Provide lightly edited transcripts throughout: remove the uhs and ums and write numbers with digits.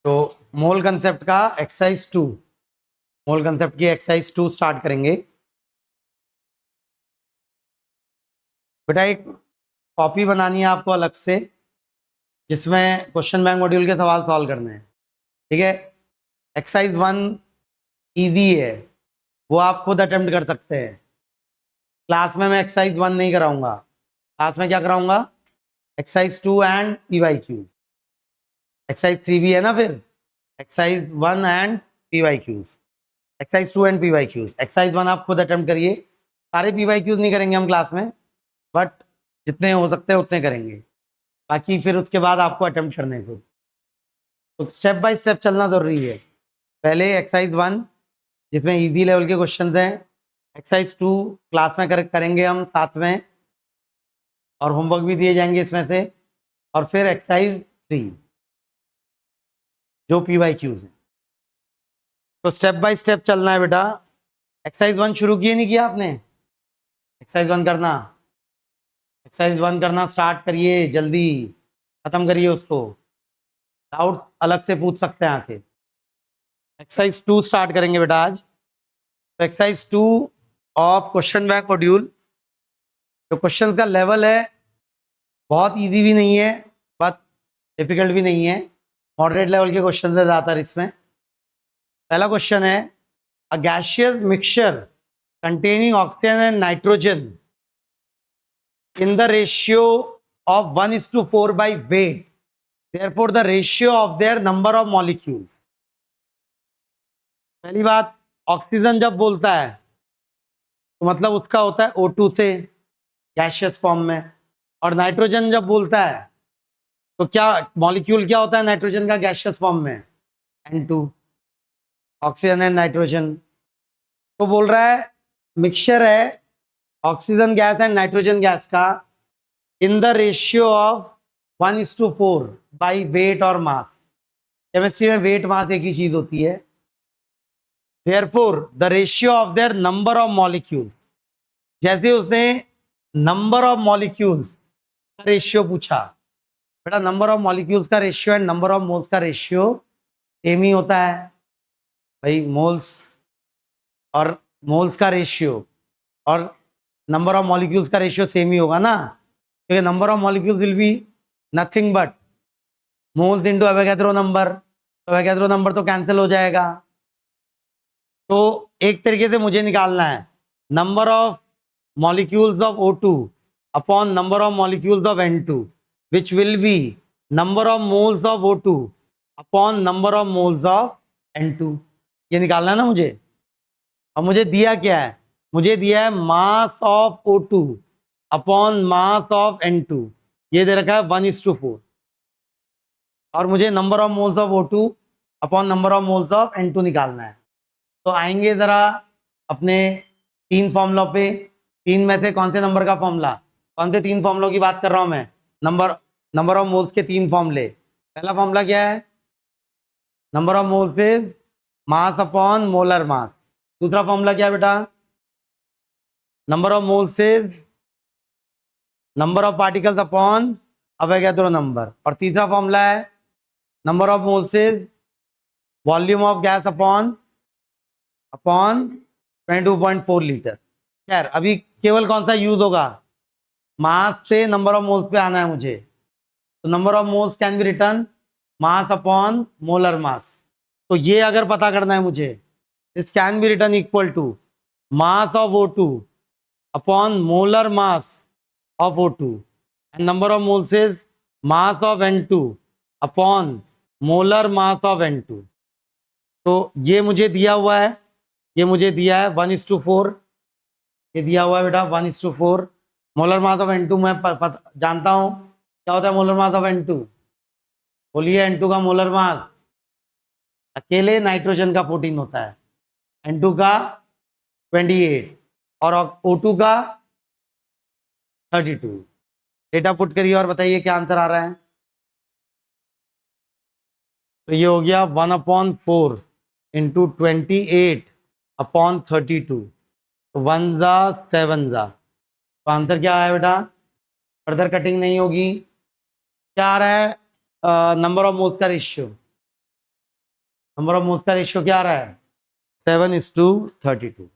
तो मोल कंसेप्ट का एक्सरसाइज 2, मोल कंसेप्ट की एक्सरसाइज 2 स्टार्ट करेंगे। बेटा एक कॉपी बनानी है आपको अलग से, जिसमें क्वेश्चन बैंक मॉड्यूल के सवाल सॉल्व करने हैं। ठीक है, एक्सरसाइज 1 इजी है, वो आप खुद अटेम्प्ट कर सकते हैं। क्लास में मैं एक्सरसाइज 1 नहीं कराऊंगा, क्लास में क्या कराऊंगा, एक्सरसाइज 2 एंड पीवाईक्यूज। एक्सरसाइज 3 भी है ना, फिर exercise 1 and PYQs, exercise 2 and PYQs. Exercise 1 आप खुद अटेम्प्ट करिए, सारे पीवाईक्यूज नहीं करेंगे हम क्लास में, बट जितने हो सकते हैं उतने करेंगे, बाकी फिर उसके बाद आपको अटेम्प्ट करने को। तो स्टेप बाय स्टेप चलना जरूरी है। पहले एक्सरसाइज 1 जिसमें इजी लेवल के क्वेश्चंस हैं, एक्सरसाइज 2 क्लास में करेंगे हम साथ में, और होमवर्क भी दिए जाएंगे इसमें से, और फिर एक्सरसाइज 3 जो पीवाईक्यूज है। तो स्टेप बाय स्टेप चलना है बेटा। एक्सरसाइज 1 शुरू किए नहीं किया आपने? एक्सरसाइज 1 करना, एक्सरसाइज 1 करना स्टार्ट करिए, जल्दी खत्म करिए उसको। डाउट अलग से पूछ सकते हैं आके। एक्सरसाइज 2 स्टार्ट करेंगे बेटा आज। तो exercise 2 of question bank module, तो क्वेश्चन का लेवल है बहुत इजी भी नहीं है, बहुत डिफिकल्ट भी नहीं है, मॉडरेट लेवल के क्वेश्चन है ज़्यादातर इसमें। पहला क्वेश्चन है, अ gaseous mixture containing oxygen and nitrogen in the ratio of 1:4 by weight, therefore the ratio of their number of molecules। पहली बात, ऑक्सीजन जब बोलता है तो मतलब उसका होता है O2 से गैसियस फॉर्म में, और नाइट्रोजन जब बोलता है तो क्या मॉलिक्यूल क्या होता है नाइट्रोजन का गैसियस फॉर्म में? N2, oxygen and nitrogen. तो बोल रहा है मिक्सचर है oxygen gas and nitrogen gas का in the ratio of 1:4 by weight और मास। केमिस्ट्री में वेट मास एक ही चीज होती है। Therefore the ratio of their number of molecules, जैसे उसने नंबर ऑफ मॉलिक्यूल्स का रेशियो पूछा, बेटा नंबर ऑफ मॉलिक्यूल्स का ratio and number of moles का रेशियो सेम ही होता है भाई। मोल्स और मोल्स का रेशियो और नंबर ऑफ मॉलिक्यूल्स का रेशियो सेम ही होगा ना, क्योंकि number of molecules will be nothing but moles into Avogadro number. Avogadro number तो कैंसिल हो जाएगा। तो एक तरीके से मुझे निकालना है number of molecules of O2 upon number of molecules of N2, which will be number of moles of O2 upon number of moles of N2। ये निकालना है ना मुझे। अब मुझे दिया क्या है, मुझे दिया है मास of O2 upon mass of N2, ये दे रखा है 1:4, और मुझे number of moles of O2 upon number of moles of N2 निकालना है। तो आएंगे जरा अपने 3 फॉर्मूला पे। 3 में से कौन से नंबर का फॉर्मूला, कौन से 3 फॉर्मूलों की बात कर रहा हूं मैं? नंबर ऑफ मोल्स के 3 फॉर्मूले। पहला फॉर्मूला क्या है, number of moles is mass upon molar mass. दूसरा फॉर्मूला क्या है बेटा, number of moles is number of particles upon Avogadro number. और तीसरा फॉर्मूला है number of moles is volume of gas upon 22.4 litre. खैर अभी केवल कौन सा यूज होगा, मास से नंबर ऑफ मोल्स पे आना है मुझे। तो number of moles can be written mass upon molar mass. तो ये अगर पता करना है मुझे, this can be written equal to mass of O2 upon molar mass of O2 and number of moles is mass of N2 upon molar mass of N2। तो ये मुझे दिया हुआ है, ये मुझे दिया है 1:4, ये दिया हुआ है बेटा 1:4। मोलर मास ऑफ N2 मैं जानता हूं क्या होता है मोलर मास ऑफ N2, बोलिए। N2 का मोलर मास अकेले नाइट्रोजन का 14 होता है, N2 का 28 और O2 का 32। डेटा पुट करिए और बताइए क्या आंसर आ रहा है। तो ये हो गया 1/4 इंटू 28 अपॉन 32, 1 जा 7 जा। तो आंसर क्या आया बेटा, फर्दर कटिंग नहीं होगी। क्या आ रहा है, नंबर ऑफ मोल्स का रेशियो। नंबर ऑफ मोल्स का रेशियो क्या आ रहा है? 7:32।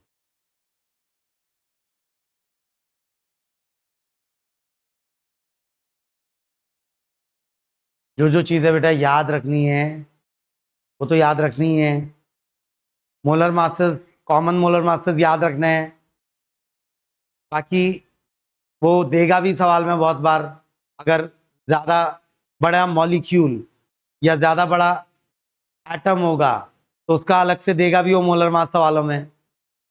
जो जो चीजें बेटा याद रखनी है वो तो याद रखनी है। Molar masses, common molar masses याद रखना है, बाकी वो देगा भी सवाल में बहुत बार। अगर ज्यादा बड़ा मॉलिक्यूल या ज्यादा बड़ा एटम होगा तो उसका अलग से देगा भी वो मोलर मास सवालों में,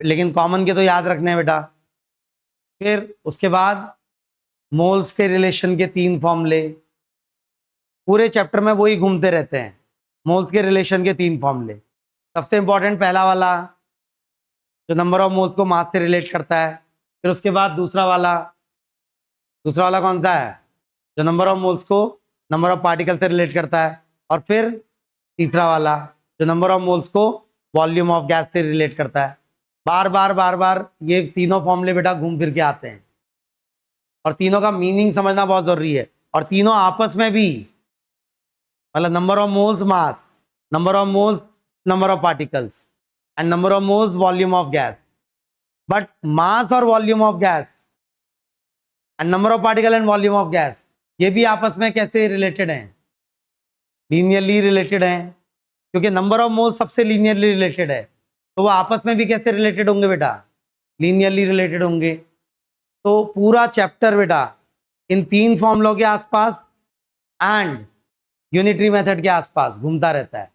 लेकिन कॉमन के तो याद रखने हैं बेटा। फिर उसके बाद मोल्स के रिलेशन के 3 फॉर्मूले, पूरे चैप्टर में वही घूमते रहते हैं, मोल्स के रिलेशन के 3 फॉर्मूले। सबसे इंपॉर्टेंट पहला वाला जो नंबर ऑफ मोल्स को मास से रिलेट करता है, फिर उसके बाद दूसरा वाला कौन सा है जो नंबर ऑफ मोल्स को नंबर ऑफ पार्टिकल से रिलेट करता है, और फिर तीसरा वाला जो नंबर ऑफ मोल्स को वॉल्यूम ऑफ गैस से रिलेट करता है। बार बार ये तीनों फॉर्मूले बेटा घूम फिर के आते हैं, और तीनों का मीनिंग समझना बहुत जरूरी है। और तीनों आपस में भी, मतलब number of moles mass, number of moles number of particles, and number of moles volume of gas. But mass और volume of gas and number of particle and volume of gas, ये भी आपस में कैसे रिलेटेड हैं? Linearly related हैं, क्योंकि number of moles सबसे लीनियरली रिलेटेड है, तो वो आपस में भी कैसे रिलेटेड होंगे बेटा? लीनियरली रिलेटेड होंगे। तो पूरा चैप्टर बेटा इन 3 फॉर्मूलों के आसपास एंड यूनिटरी मेथड के आसपास घूमता रहता है।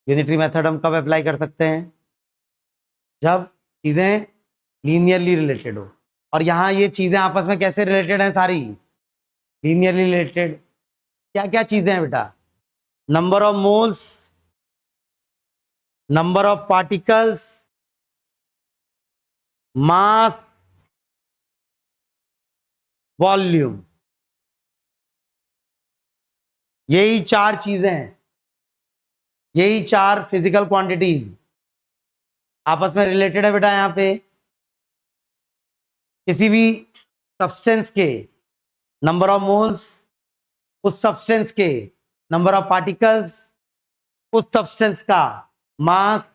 यूनिटरी मेथड हम कब अप्लाई कर सकते हैं? जब चीजें लीनियरली रिलेटेड हो। और यहाँ ये चीजें आपस में कैसे रिलेटेड हैं? सारी लीनियरली रिलेटेड। क्या क्या चीजें हैं बेटा? Number of moles, number of particles, mass, volume, यही 4 चीजें हैं, यही 4 फिजिकल क्वांटिटीज आपस में रिलेटेड है बेटा। यहां पे किसी भी सब्सटेंस के नंबर ऑफ मोल्स, उस सब्सटेंस के नंबर ऑफ पार्टिकल्स, उस सब्सटेंस का मास,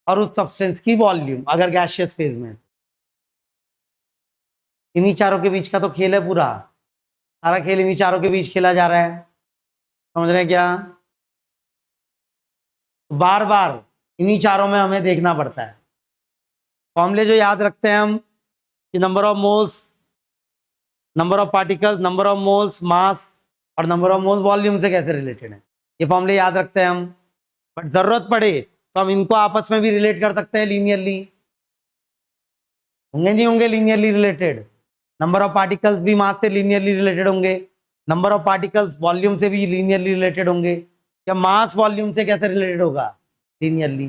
और उस सब्सटेंस की वॉल्यूम अगर गैसियस फेज में। इन्हीं चारों के बीच का तो खेल है पूरा, सारा खेल इन्हीं चारों के बीच खेला जा रहा है। समझ रहे हैं क्या? बार बार इन्हीं चारों में हमें देखना पड़ता है। फॉर्मूले जो याद रखते हैं हम कि number of moles, number of particles, number of moles, mass और नंबर ऑफ मोल्स वॉल्यूम से कैसे रिलेटेड है, ये फॉर्मूले याद रखते हैं हम। बट जरूरत पड़े तो हम इनको आपस में भी रिलेट कर सकते हैं लीनियरली। होंगे नहीं होंगे linearly related? Number of particles भी मास से लीनियरली रिलेटेड होंगे, नंबर ऑफ पार्टिकल्स वॉल्यूम से भी लीनियरली रिलेटेड होंगे। या मास वॉल्यूम से कैसे रिलेटेड होगा? लीनियरली।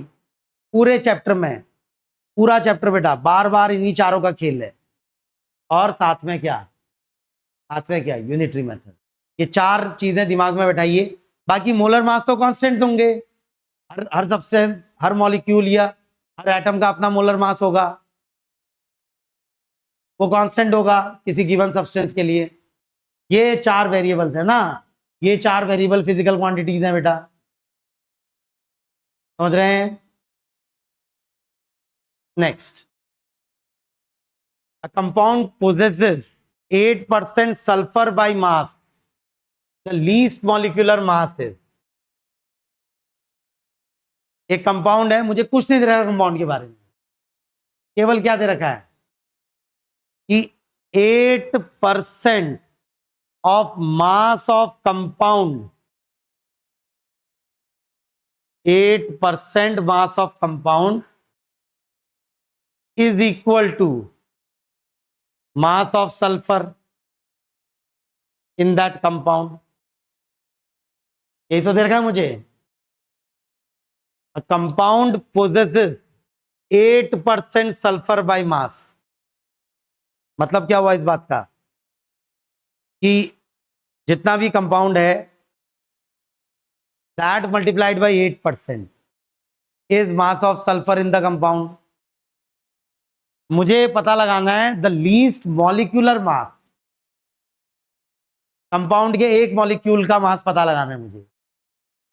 पूरे चैप्टर में, पूरा चैप्टर बेटा बार बार इन्हीं चारों का खेल है। और साथ में क्या? साथ में क्या? Unitary method. ये 4 चीजें दिमाग में बैठाइए। बाकी मोलर मास तो कांस्टेंट्स होंगे, हर सब्सटेंस, हर मॉलिक्यूल या हर एटम का अपना मोलर मास होगा, वो कांस्टेंट होगा किसी गिवन सब्सटेंस के लिए। ये 4 वेरिएबल्स है ना, ये 4 वेरिएबल फिजिकल क्वांटिटीज हैं बेटा। समझ रहे हैं? Next, a compound possesses 8% sulfur by mass, the least molecular mass is। एक कंपाउंड है, मुझे कुछ नहीं दे रखा कंपाउंड के बारे में, केवल क्या दे रखा है कि 8% of mass of compound, 8% mass of compound is equal to mass of sulfur in that compound। यही तो दे रखा है मुझे। A compound possesses 8% sulfur by mass। मतलब क्या हुआ इस बात का कि जितना भी कंपाउंड है that multiplied by 8% is mass of sulfur in the compound। मुझे पता लगाना है the least molecular mass, compound के एक मॉलिक्यूल का मास पता लगाना है मुझे।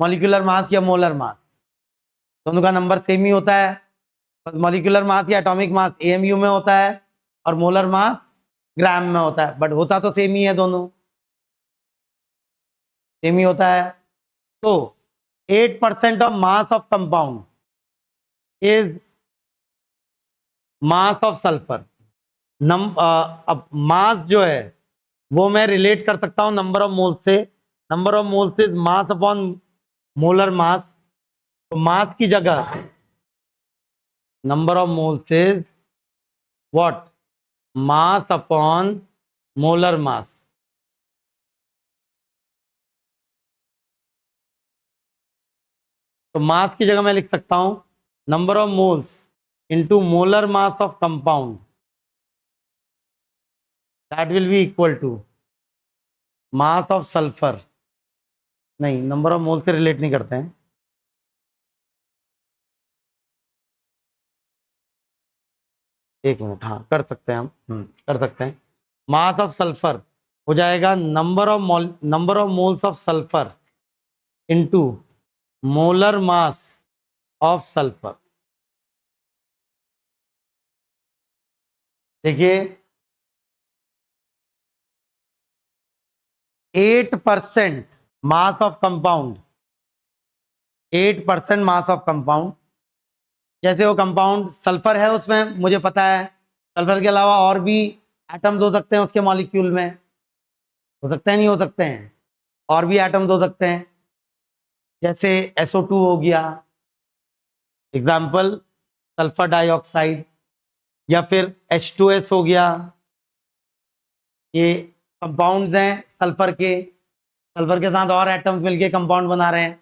मॉलिक्यूलर मास या मोलर मास, दोनों का नंबर सेम ही होता है। बस मॉलिक्यूलर मास या एटॉमिक मास एमयू में होता है और मोलर मास ग्राम में होता है, बट होता तो सेम ही है, दोनों सेम ही होता है। तो 8% of mass of compound is mass of sulphur. अब मास जो है वो मैं रिलेट कर सकता हूं नंबर ऑफ मोल्स से। Number of moles is mass upon molar mass. तो मास की जगह number of moles is what, mass upon molar mass. तो मास की जगह मैं लिख सकता हूं number of moles into molar mass of compound, that will be equal to mass of sulphur. नहीं, नंबर ऑफ मोल से रिलेट नहीं करते हैं, एक मिनट, हाँ कर सकते हैं हम, कर सकते हैं। मास ऑफ सल्फर हो जाएगा number of moles of sulphur into molar mass of sulphur. देखिए 8% mass of compound, 8% mass of compound. जैसे वो कंपाउंड सल्फर है, उसमें मुझे पता है सल्फर के अलावा और भी एटम्स हो सकते हैं उसके मॉलिक्यूल में, हो सकते हैं नहीं हो सकते हैं, और भी एटम्स हो सकते हैं, जैसे SO2 हो गया एग्जाम्पल, सल्फर डाइऑक्साइड, या फिर H2S हो गया। ये कंपाउंड्स हैं सल्फर के, सल्फर के साथ और एटम्स मिलके कंपाउंड बना रहे हैं।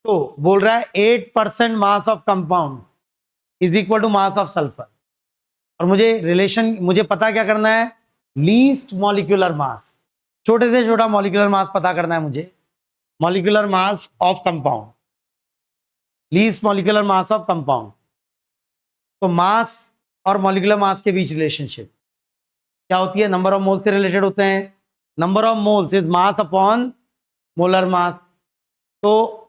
तो बोल रहा है 8% mass of compound is equal to mass of sulphur. और मुझे पता क्या करना है, लीस्ट मॉलिक्यूलर मास, छोटे से छोटा मॉलिक्यूलर मास पता करना है मुझे, molecular mass of compound, least molecular mass of compound. तो मास और मॉलिक्यूलर मास के बीच रिलेशनशिप क्या होती है, नंबर ऑफ मोल्स से रिलेटेड होते हैं। Number of moles is mass upon molar mass. तो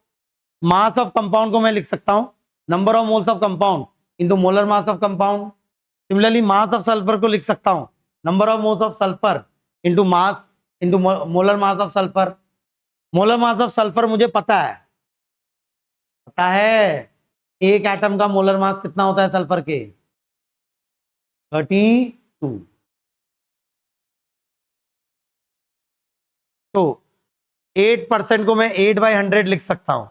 मास ऑफ कंपाउंड को मैं लिख सकता हूं number of moles of compound into molar mass of compound. Similarly mass of sulphur को लिख सकता हूं number of moles of sulphur into mass into molar mass of sulphur. Molar mass of sulphur मुझे पता है एक एटम का molar mass कितना होता है सल्फर के, 32। तो 8% को मैं 8/100 लिख सकता हूं।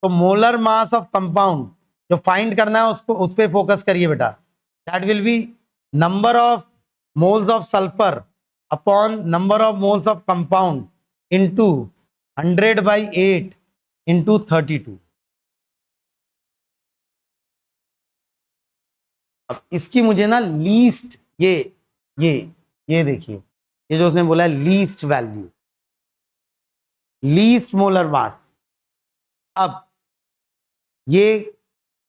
तो मोलर मास ऑफ कंपाउंड जो फाइंड करना है उसको उस पर फोकस करिए बेटा, that will B number of moles of sulphur upon number of moles of compound into 100/8 into 32। अब इसकी मुझे ना लीस्ट, ये देखिए, ये जो उसने बोला है least value, least molar mass. अब ये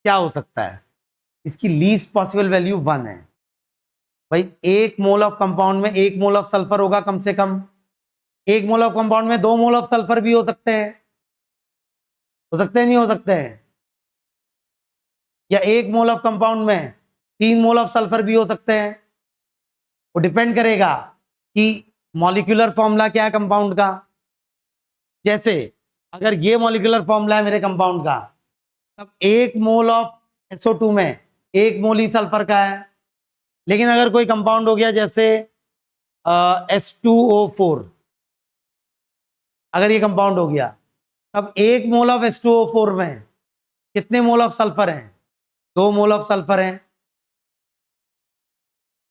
क्या हो सकता है, इसकी लीस्ट पॉसिबल वैल्यू 1 है। भाई एक मोल ऑफ कंपाउंड में 1 मोल ऑफ सल्फर होगा कम से कम, 1 मोल ऑफ कंपाउंड में 2 मोल ऑफ सल्फर भी हो सकते हैं, नहीं हो सकते हैं, या 1 मोल ऑफ कंपाउंड में 3 मोल ऑफ सल्फर भी हो सकते हैं। वो डिपेंड करेगा कि मॉलिक्यूलर फॉर्मूला क्या है कंपाउंड का। जैसे अगर ये मॉलिक्यूलर फॉर्मूला है मेरे कंपाउंड का, तब 1 मोल ऑफ SO2 में 1 मोल ही सल्फर का है। लेकिन अगर कोई कंपाउंड हो गया जैसे H2O4, अगर ये कंपाउंड हो गया, तब 1 मोल ऑफ H2O4 में कितने मोल ऑफ सल्फर हैं, 2 मोल ऑफ सल्फर हैं।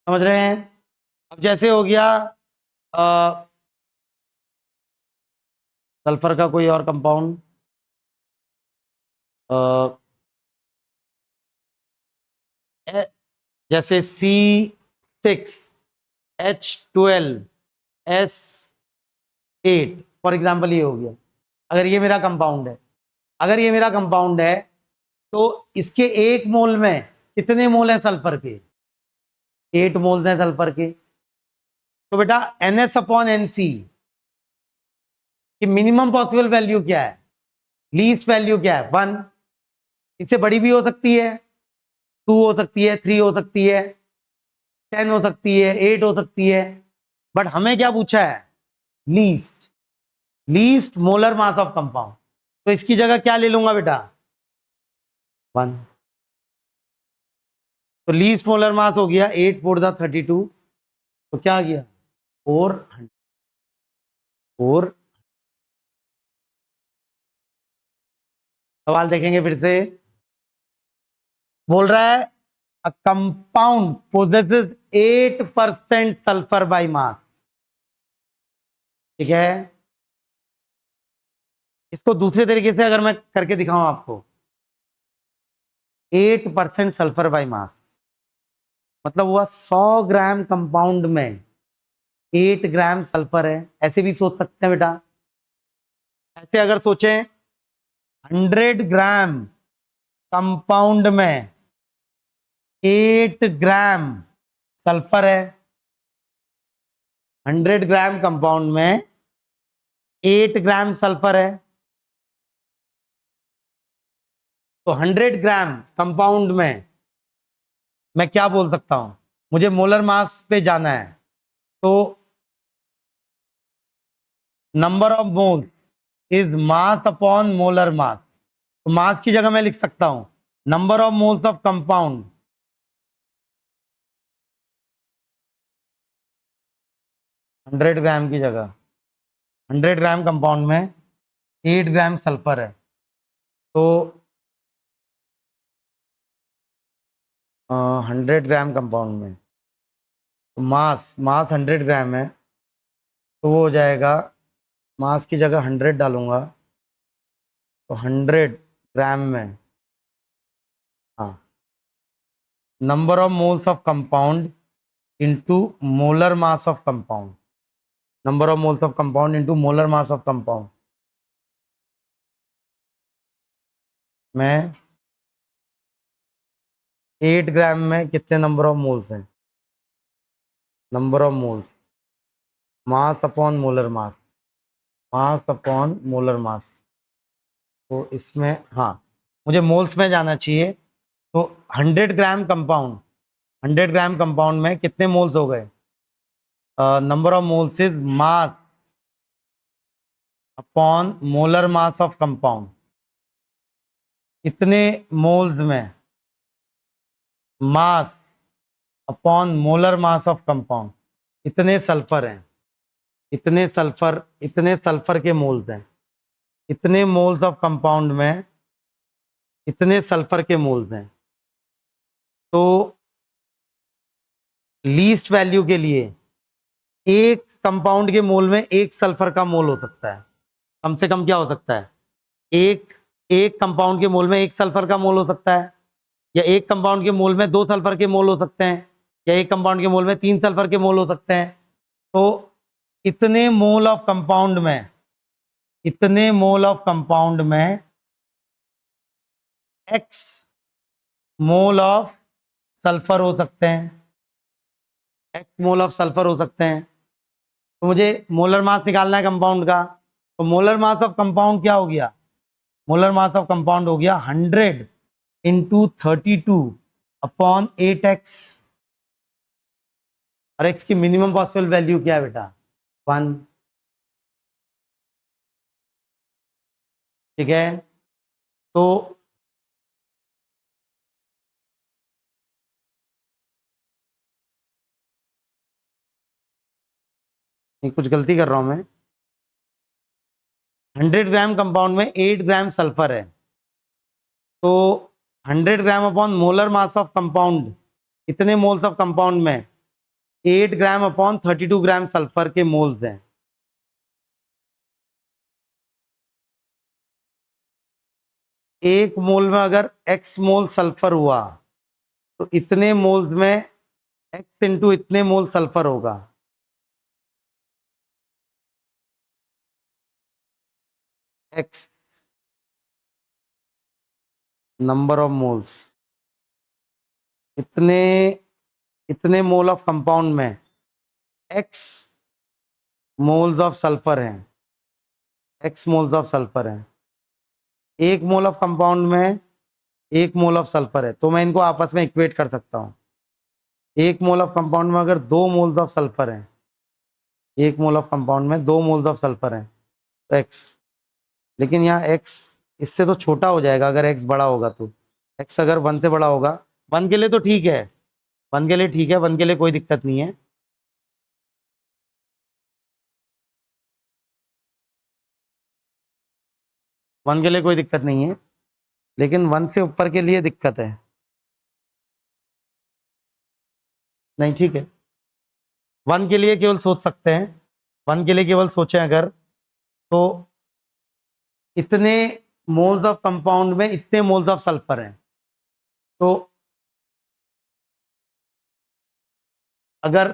समझ रहे हैं। अब जैसे हो गया सल्फर का कोई और कंपाउंड, जैसे C6H12S8 फॉर एग्जाम्पल, ये हो गया। अगर ये मेरा कंपाउंड है, तो इसके 1 मोल में कितने मोल हैं सल्फर के, 8 मोल्स हैं सल्फर के। तो बेटा NS/NC कि मिनिमम पॉसिबल वैल्यू क्या है, लीस्ट वैल्यू क्या है, 1। इससे बड़ी भी हो सकती है, 2 हो सकती है, 3 हो सकती है, 10 हो सकती है, 8 हो सकती है, बट हमें क्या पूछा है, least, least molar mass of compound. तो इसकी जगह क्या ले लूंगा बेटा, 1। तो लीस्ट मोलर मास हो गया 8 4 32, तो क्या आ गया 400। सवाल देखेंगे फिर से, बोल रहा है a compound possesses 8% sulphur by mass, ठीक है। इसको दूसरे तरीके से अगर मैं करके दिखाऊं आपको, 8% सल्फर बाय मास मतलब हुआ 100 ग्राम कंपाउंड में 8 ग्राम सल्फर है, ऐसे भी सोच सकते हैं बेटा। ऐसे अगर सोचें 100 ग्राम कंपाउंड में 8 ग्राम सल्फर है, 100 ग्राम कंपाउंड में 8 ग्राम सल्फर है, तो 100 ग्राम कंपाउंड में मैं क्या बोल सकता हूं, मुझे मोलर मास पे जाना है, तो number of moles is mass upon molar mass. तो मास की जगह मैं लिख सकता हूं number of moles of compound 100 ग्राम की जगह, 100 ग्राम कंपाउंड में 8 ग्राम सल्फर है, तो 100 ग्राम कंपाउंड में तो मास मास 100 ग्राम है, तो वो हो जाएगा, मास की जगह 100 डालूंगा तो 100 ग्राम में, हाँ, number of moles of compound into molar mass of compound, number of moles of compound into molar mass of compound में 8 ग्राम में कितने नंबर ऑफ मोल्स हैं, number of moles mass upon molar mass, mass upon molar mass, तो इसमें हाँ मुझे moles में जाना चाहिए, तो 100 ग्राम कंपाउंड, 100 ग्राम कंपाउंड में कितने मोल्स हो गए, number of moles is mass upon molar mass of compound, इतने मोल्स में मास upon molar mass of compound, इतने सल्फर हैं, इतने सल्फर के मोल्स हैं, इतने मोल्स ऑफ कंपाउंड में इतने सल्फर के मोल्स हैं, तो लीस्ट वैल्यू के लिए एक कंपाउंड के मोल में एक सल्फर का मोल हो सकता है, कम से कम क्या हो सकता है, एक एक कंपाउंड के मोल में एक सल्फर का मोल हो सकता है, या एक कंपाउंड के मोल में 2 सल्फर के मोल हो सकते हैं, या एक कंपाउंड के मोल में 3 सल्फर के मोल हो सकते हैं। तो इतने मोल ऑफ कंपाउंड में, इतने मोल ऑफ कंपाउंड में एक्स मोल ऑफ सल्फर हो सकते हैं, एक्स मोल ऑफ सल्फर हो सकते हैं। तो मुझे मोलर मास निकालना है कंपाउंड का, तो मोलर मास ऑफ कंपाउंड क्या हो गया, मोलर मास ऑफ कंपाउंड हो गया 100 इंटू 32 अपॉन 8x, और x की मिनिमम पॉसिबल वैल्यू क्या है बेटा, 1, ठीक है। तो कुछ गलती कर रहा हूं मैं, 100 ग्राम कंपाउंड में 8 ग्राम सल्फर है, तो 100 ग्राम upon molar mass of compound, इतने मोल्स ऑफ कंपाउंड में 8 ग्राम अपॉन 32 ग्राम सल्फर के मोल्स हैं। एक मोल में अगर x मोल सल्फर हुआ, तो इतने मोल्स में x इंटू इतने मोल सल्फर होगा, x नंबर ऑफ मोल्स, इतने इतने मोल ऑफ कंपाउंड में x मोल्स ऑफ सल्फर हैं, x मोल्स ऑफ सल्फर है, 1 मोल ऑफ कंपाउंड में 1 मोल ऑफ सल्फर है, तो मैं इनको आपस में इक्वेट कर सकता हूँ। 1 मोल ऑफ कंपाउंड में अगर 2 मोल्स ऑफ सल्फर है, 1 मोल ऑफ कंपाउंड में 2 मोल्स ऑफ सल्फर है तो x, लेकिन यहाँ x इससे तो छोटा हो जाएगा अगर x बड़ा होगा तो। x अगर 1 से बड़ा होगा, 1 के लिए तो ठीक है, 1 के लिए ठीक है, 1 के लिए कोई दिक्कत नहीं है। वन के लिए कोई दिक्कत नहीं है, लेकिन 1 से ऊपर के लिए दिक्कत है। नहीं ठीक है, 1 के लिए केवल सोच सकते हैं, 1 के लिए केवल सोचें अगर, तो इतने मोल्स ऑफ कंपाउंड में इतने मोल्स ऑफ सल्फर हैं, तो अगर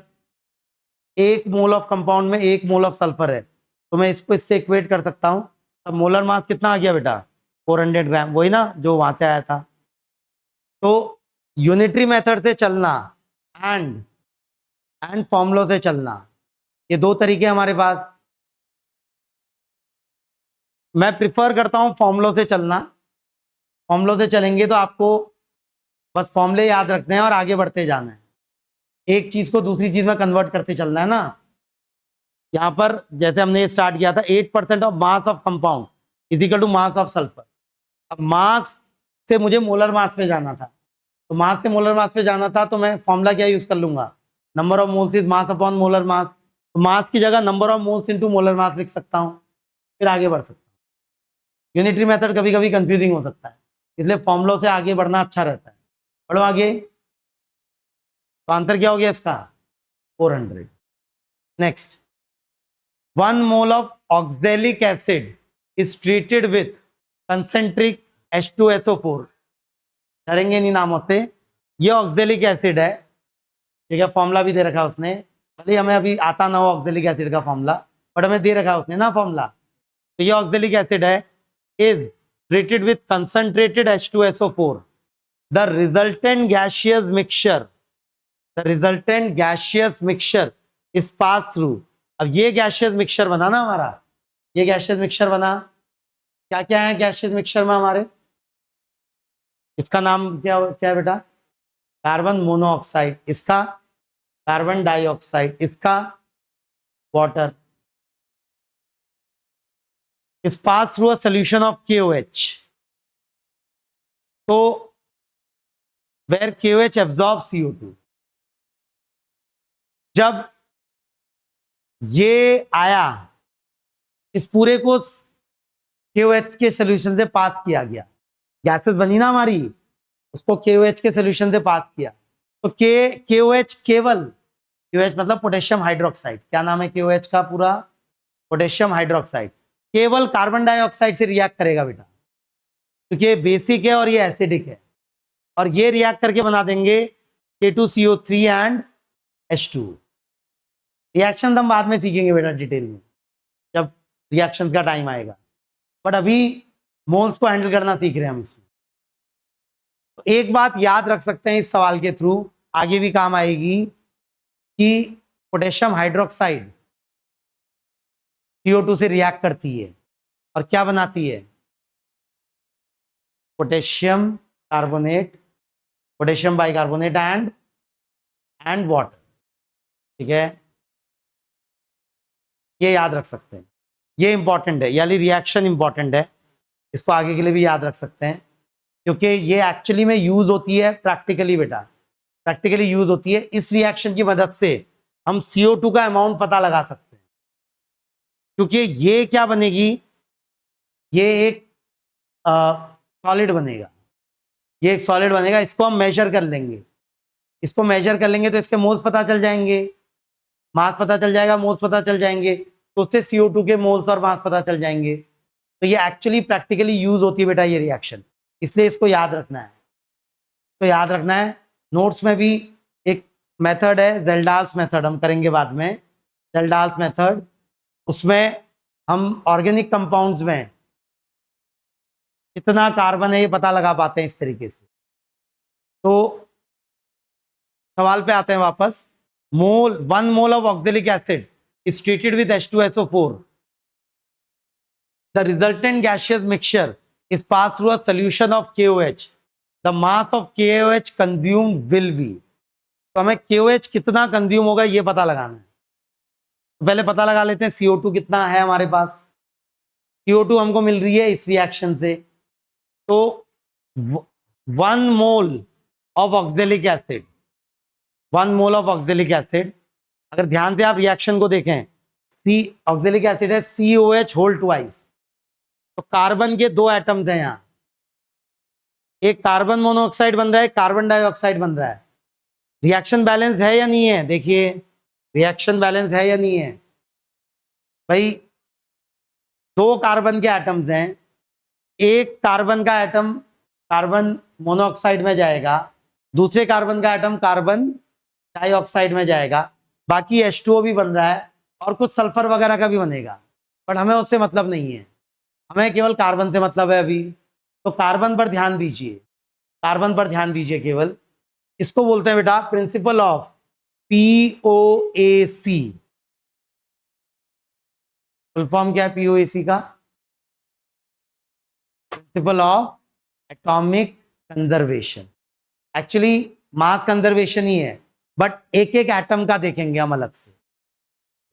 1 मोल ऑफ कंपाउंड में 1 मोल ऑफ सल्फर है तो मैं इसको इससे इक्वेट कर सकता हूं। अब मोलर मास कितना आ गया बेटा, 400 ग्राम, वही ना जो वहां से आया था। तो यूनिटरी मेथड से चलना एंड फॉर्मूलों से चलना, ये 2 तरीके हमारे पास। मैं प्रिफर करता हूं फॉर्मूलों से चलना। फॉर्मूलों से चलेंगे तो आपको बस फॉर्मूले याद रखने हैं और आगे बढ़ते जाना है, एक चीज को दूसरी चीज में कन्वर्ट करते चलना है ना। यहां पर जैसे हमने ये स्टार्ट किया था, 8% of mass of compound is equal to mass of sulphur. अब मास से मुझे मोलर मास पे जाना था, तो मास से मोलर मास पे जाना था तो मैं फॉर्मूला क्या यूज कर लूंगा, number of moles is mass upon molar mass. तो मास की जगह number of moles into molar मास लिख सकता हूं, फिर आगे बढ़ सकता हूं। यूनिटरी मेथड कभी कभी कंफ्यूजिंग हो सकता है, इसलिए फॉर्मूलों से आगे बढ़ना अच्छा रहता है। बढ़ो आगे, तो आंसर क्या हो गया इसका, 400। Next, 1 mole of oxalic acid is treated with concentric H2SO4। डरेंगे नहीं नामों से, ये ऑक्सैलिक एसिड है, ठीक है, फॉर्मूला भी दे रखा है उसने, भले हमें अभी आता ना हो ऑक्सैलिक एसिड का फॉर्मूला, बट हमें दे रखा है उसने ना फॉर्मूला। तो ये ऑक्सैलिक एसिड है, is treated with concentrated H2SO4, the resultant gaseous mixture, the resultant gaseous mixture is pass through. अब ये गैसियस मिक्सचर बना ना हमारा, ये गैसियस मिक्सचर बना, क्या क्या है गैसियस मिक्सचर में हमारे, इसका नाम क्या क्या है बेटा, कार्बन मोनोऑक्साइड, इसका कार्बन डाइऑक्साइड, इसका water, is pass through a solution of KOH। तो वेयर KOH एब्जॉर्ब CO2, जब ये आया इस पूरे को KOH के सोल्यूशन से पास किया गया, गैसेस बनी ना हमारी, उसको KOH के सोल्यूशन से पास किया, तो KOH केवल, KOH मतलब पोटेशियम हाइड्रोक्साइड, क्या नाम है KOH का पूरा, पोटेशियम हाइड्रोक्साइड, केवल कार्बन डाइऑक्साइड से रिएक्ट करेगा बेटा, क्योंकि ये बेसिक है और ये एसिडिक है, और ये रिएक्ट करके बना देंगे K2CO3 एंड H2। रिएक्शन हम बाद में सीखेंगे बेटा डिटेल में, जब रिएक्शन का टाइम आएगा, बट अभी मोल्स को हैंडल करना सीख रहे हैं हम इसमें। तो एक बात याद रख सकते हैं इस सवाल के थ्रू, आगे भी काम आएगी, कि पोटेशियम हाइड्रोक्साइड CO2 से रिएक्ट करती है और क्या बनाती है, potassium carbonate, potassium bicarbonate and water, ठीक है, ये याद रख सकते हैं, ये इंपॉर्टेंट है, यानी रिएक्शन इंपॉर्टेंट है, इसको आगे के लिए भी याद रख सकते हैं, क्योंकि ये एक्चुअली में यूज होती है प्रैक्टिकली बेटा, प्रैक्टिकली यूज होती है। इस रिएक्शन की मदद से हम CO2 का अमाउंट पता लगा सकते हैं, क्योंकि ये क्या बनेगी, ये एक सॉलिड बनेगा, ये एक सॉलिड बनेगा, इसको हम मेजर कर लेंगे, इसको मेजर कर लेंगे तो इसके मोल्स पता चल जाएंगे, मास पता चल जाएगा, मोल्स पता चल जाएंगे, तो उससे CO2 के मोल्स और मास पता चल जाएंगे। तो ये एक्चुअली प्रैक्टिकली यूज होती है बेटा ये रिएक्शन, इसलिए इसको याद रखना है, तो याद रखना है। नोट्स में भी एक मेथड है जेल्डाल्स मेथड, हम करेंगे बाद में जेल्डाल्स मेथड, उसमें हम ऑर्गेनिक कंपाउंड्स में कितना कार्बन है ये पता लगा पाते हैं इस तरीके से। तो सवाल पे आते हैं वापस, मोल 1 mole of oxalic acid is treated with H2SO4, the resultant gaseous mixture is pass through a solution of KOH, the mass of KOH consume will be. तो हमें KOH कितना कंज्यूम होगा ये पता लगाना है। तो पहले पता लगा लेते हैं CO2 कितना है हमारे पास। CO2 हमको मिल रही है इस रिएक्शन से, तो 1 mole of oxalic acid, 1 mole of oxalic acid, अगर ध्यान से आप रिएक्शन को देखें, सी ऑक्जेलिक एसिड है COH होल ट्वाइस, तो कार्बन के 2 एटम्स हैं यहां, एक कार्बन मोनोऑक्साइड बन रहा है, कार्बन डाइऑक्साइड बन रहा है। रिएक्शन बैलेंस है या नहीं है? देखिए रिएक्शन बैलेंस है या नहीं है भाई? 2 कार्बन के एटम्स हैं, एक कार्बन का एटम कार्बन मोनोऑक्साइड में जाएगा, दूसरे कार्बन का एटम कार्बन डाइऑक्साइड में जाएगा, बाकी H2O भी बन रहा है और कुछ सल्फर वगैरह का भी बनेगा, बट हमें उससे मतलब नहीं है, हमें केवल कार्बन से मतलब है अभी। तो कार्बन पर ध्यान दीजिए, कार्बन पर ध्यान दीजिए केवल। इसको बोलते हैं बेटा principle of POAC। Full form क्या है POAC का? Principle of atomic conservation. Actually mass conservation ही है, बट एक एक एटम का देखेंगे हम अलग से।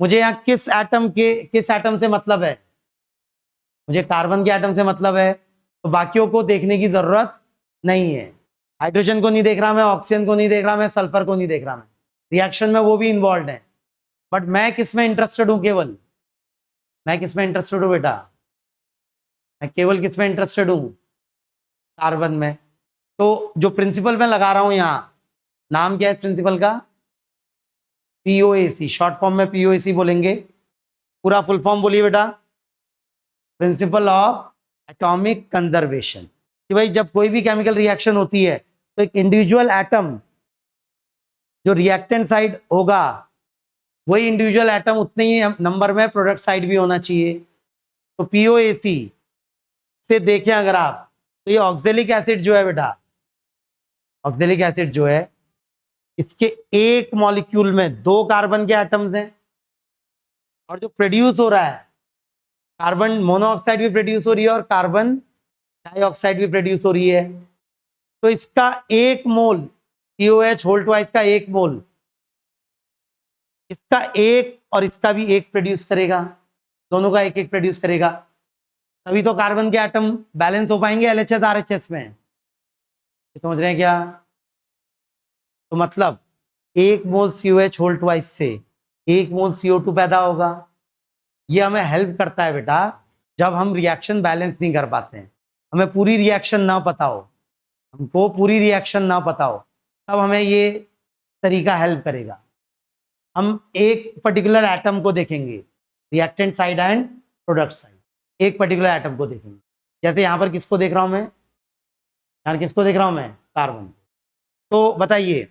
मुझे यहाँ किस एटम से मतलब है? मुझे कार्बन के एटम से मतलब है, तो बाकियों को देखने की जरूरत नहीं है। हाइड्रोजन को नहीं देख रहा मैं, ऑक्सीजन को नहीं देख रहा मैं, सल्फर को नहीं देख रहा मैं, रिएक्शन में वो भी इन्वॉल्व है, बट मैं किस में इंटरेस्टेड हूं? केवल मैं किस में इंटरेस्टेड हूं बेटा? मैं केवल किस में इंटरेस्टेड हूं? कार्बन में। तो जो प्रिंसिपल मैं लगा रहा हूं यहां, नाम क्या है इस प्रिंसिपल का? POAC, शॉर्ट फॉर्म में POAC बोलेंगे। पूरा फुल फॉर्म बोलिए बेटा, प्रिंसिपल ऑफ एटॉमिक कंजर्वेशन। कि भाई जब कोई भी केमिकल रिएक्शन होती है तो एक इंडिविजुअल एटम जो रिएक्टेंट साइड होगा, वही इंडिविजुअल एटम उतने ही नंबर में प्रोडक्ट साइड भी होना चाहिए। तो POAC से देखें अगर आप, तो ये ऑक्जेलिक एसिड जो है बेटा, ऑक्जेलिक एसिड जो है, इसके एक मॉलिक्यूल में 2 कार्बन के एटम्स हैं, और जो प्रोड्यूस हो रहा है, कार्बन मोनोऑक्साइड भी प्रोड्यूस हो रही है और कार्बन डाइऑक्साइड भी प्रोड्यूस हो रही है। तो इसका 1 मोल COH होल ट्वाइस का 1 मोल, इसका 1 और इसका भी 1 प्रोड्यूस करेगा, दोनों का 1-1 प्रोड्यूस करेगा, तभी तो कार्बन के एटम बैलेंस हो पाएंगे LHS RHS में। समझ रहे हैं क्या? तो मतलब 1 मोल COH होल ट्वाइस से 1 मोल CO2 पैदा होगा। ये हमें हेल्प करता है बेटा जब हम रिएक्शन बैलेंस नहीं कर पाते हैं, हमें पूरी रिएक्शन ना पता हो, हमको पूरी रिएक्शन ना पता हो, तब हमें ये तरीका हेल्प करेगा। हम एक पर्टिकुलर एटम को देखेंगे, reactant side and product side, एक पर्टिकुलर एटम को देखेंगे। जैसे यहाँ पर किसको देख रहा हूं मैं? यहाँ किसको देख रहा हूं मैं? कार्बन। तो बताइए